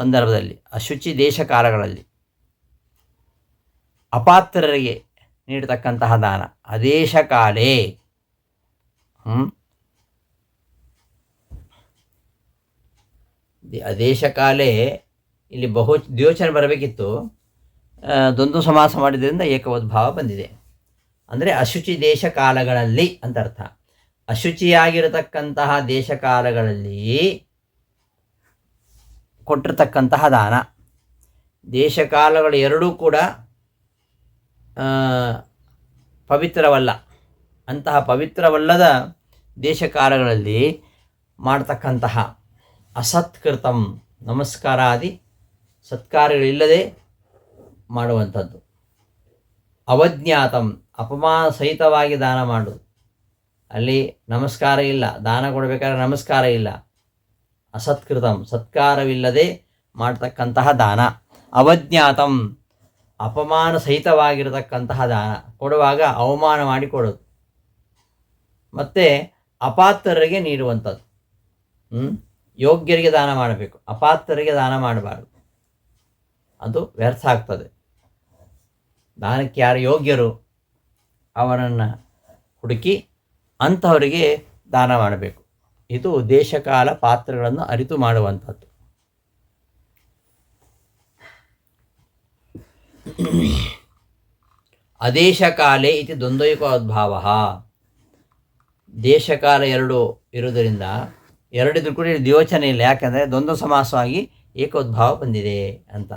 ಸಂದರ್ಭದಲ್ಲಿ, ಅಶುಚಿ ದೇಶಕಾಲಗಳಲ್ಲಿ ಅಪಾತ್ರರಿಗೆ ನೀಡತಕ್ಕಂತಹ ದಾನ ಅದೇಶಕಾಲೇ. ಅದೇಶಕಾಲೇ ಇಲ್ಲಿ ಬಹು ದ್ಯೋಚನೆ ಬರಬೇಕಿತ್ತು, ದ್ವಂದ್ವ ಸಮಾಸ ಮಾಡಿದ್ರಿಂದ ಏಕವದ್ಭಾವ ಬಂದಿದೆ. ಅಂದರೆ ಅಶುಚಿ ದೇಶಕಾಲಗಳಲ್ಲಿ ಅಂತ ಅರ್ಥ. ಅಶುಚಿಯಾಗಿರತಕ್ಕಂತಹ ದೇಶಕಾಲಗಳಲ್ಲಿ ಕೊಟ್ಟಿರ್ತಕ್ಕಂತಹ ದಾನ. ದೇಶಕಾಲಗಳು ಎರಡೂ ಕೂಡ ಪವಿತ್ರವಲ್ಲ. ಅಂತಹ ಪವಿತ್ರವಲ್ಲದ ದೇಶಕಾಲಗಳಲ್ಲಿ ಮಾಡ್ತಕ್ಕಂತಹ ಅಸತ್ಕೃತಂ, ನಮಸ್ಕಾರಾದಿ ಸತ್ಕಾರ್ಯಗಳಿಲ್ಲದೆ ಮಾಡುವಂಥದ್ದು. ಅವಜ್ಞಾತಂ, ಅಪಮಾನ ಸಹಿತವಾಗಿ ದಾನ ಮಾಡೋದು. ಅಲ್ಲಿ ನಮಸ್ಕಾರ ಇಲ್ಲ, ದಾನ ಕೊಡಬೇಕಾದ್ರೆ ನಮಸ್ಕಾರ ಇಲ್ಲ. ಅಸತ್ಕೃತಂ, ಸತ್ಕಾರವಿಲ್ಲದೆ ಮಾಡ್ತಕ್ಕಂತಹ ದಾನ. ಅವಜ್ಞಾತಂ, ಅಪಮಾನ ಸಹಿತವಾಗಿರತಕ್ಕಂತಹ ದಾನ, ಕೊಡುವಾಗ ಅವಮಾನ ಮಾಡಿ ಕೊಡೋದು. ಮತ್ತು ಅಪಾತ್ರರಿಗೆ ನೀಡುವಂಥದ್ದು. ಯೋಗ್ಯರಿಗೆ ದಾನ ಮಾಡಬೇಕು, ಅಪಾತ್ರರಿಗೆ ದಾನ ಮಾಡಬಾರ್ದು, ಅದು ವ್ಯರ್ಥ ಆಗ್ತದೆ. ದಾನಕ್ಕೆ ಯಾರು ಯೋಗ್ಯರು ಅವರನ್ನು ಹುಡುಕಿ ಅಂಥವರಿಗೆ ದಾನ ಮಾಡಬೇಕು. ಇದು ದೇಶಕಾಲ ಪಾತ್ರಗಳನ್ನು ಅರಿತು ಮಾಡುವಂಥದ್ದು. ಅದೇಶಕಾಲೇ ಇತಿ ದ್ವಂದ್ವೈಕೋದ್ಭಾವ. ದೇಶಕಾಲ ಎರಡು ಇರುವುದರಿಂದ ಎರಡಿದ್ರು ಕೂಡ ಯೋಚನೆ ಇಲ್ಲ, ಯಾಕಂದರೆ ದ್ವಂದ್ವ ಸಮಾಸವಾಗಿ ಏಕೋದ್ಭಾವ ಬಂದಿದೆ ಅಂತ.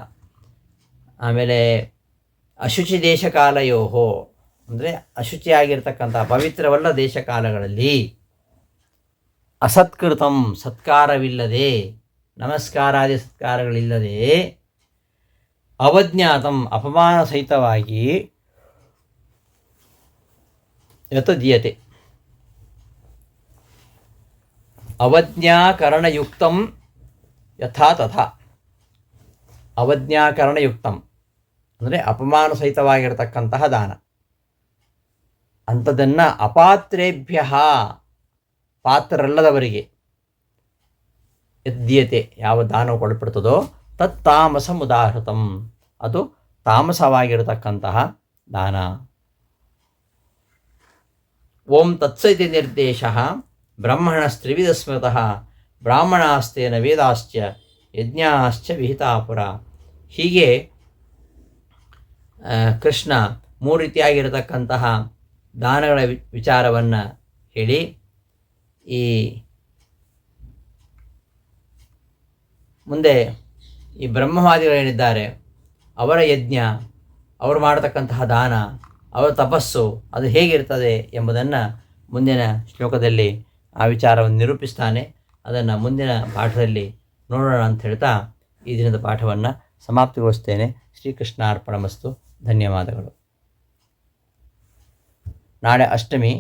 ಆಮೇಲೆ ಅಶುಚಿ ದೇಶಕಾಲಯೋಹೋ ಅಂದರೆ ಅಶುಚಿಯಾಗಿರ್ತಕ್ಕಂಥ ಪವಿತ್ರವಲ್ಲ ದೇಶಕಾಲಗಳಲ್ಲಿ ಅಸತ್ಕೃತಂ, ಸತ್ಕಾರವಿಲ್ಲದೆ, ನಮಸ್ಕಾರಾದಿ ಸತ್ಕಾರಗಳಿಲ್ಲದೆ, ಅವಜ್ಞಾತಂ, ಅಪಮಾನ ಸಹಿತವಾಗಿ ಯತ್ ದೀಯತೆ. ಅವಜ್ಞಾಕರಣಯುಕ್ತಂ ಯಥಾ ತಥಾ. ಅವಜ್ಞಾಕರಣಯುಕ್ತಂ ಅಂದರೆ ಅಪಮಾನ ಸಹಿತವಾಗಿರತಕ್ಕಂತಹ ದಾನ. ಅಂಥದ್ದನ್ನು ಅಪಾತ್ರೇಭ್ಯ, ಪಾತ್ರರಲ್ಲದವರಿಗೆ ಯದ್ದೀಯತೆ, ಯಾವ ದಾನವು ಕೊಡಲ್ಪಡ್ತದೋ ತತ್ತಾಮಸಂ ಉದಾಹೃತಂ, ಅದು ತಾಮಸವಾಗಿರತಕ್ಕಂತಹ ದಾನ. ಓಂ ತತ್ಸ ಇತಿ ನಿರ್ದೇಶಃ ಬ್ರಹ್ಮಣಸ್ತ್ರಿವಿಧ ಸ್ಮೃತಃ ಬ್ರಾಹ್ಮಣಾಸ್ತೇನ ವೇದಾಶ್ಚ ಯಜ್ಞಾಶ್ಚ ವಿಹಿತಾಪುರ. ಹೀಗೆ ಕೃಷ್ಣ ಮೂರು ರೀತಿಯಾಗಿರತಕ್ಕಂತಹ ದಾನಗಳ ವಿಚಾರವನ್ನು ಹೇಳಿ ಈ ಮುಂದೆ ಈ ಬ್ರಹ್ಮವಾದಿಗಳೇನಿದ್ದಾರೆ ಅವರ ಯಜ್ಞ, ಅವರು ಮಾಡತಕ್ಕಂತಹ ದಾನ, ಅವರ ತಪಸ್ಸು ಅದು ಹೇಗಿರ್ತದೆ ಎಂಬುದನ್ನು ಮುಂದಿನ ಶ್ಲೋಕದಲ್ಲಿ ಆ ವಿಚಾರವನ್ನು ನಿರೂಪಿಸ್ತಾನೆ. ಅದನ್ನು ಮುಂದಿನ ಪಾಠದಲ್ಲಿ ನೋಡೋಣ ಅಂತ ಹೇಳ್ತಾ ಈ ದಿನದ ಪಾಠವನ್ನು ಸಮಾಪ್ತಿಗೊಳಿಸ್ತೇನೆ. ಶ್ರೀಕೃಷ್ಣಾರ್ಪಣಮಸ್ತು. ಧನ್ಯವಾದಗಳು. ನಾಳೆ ಅಷ್ಟಮಿ.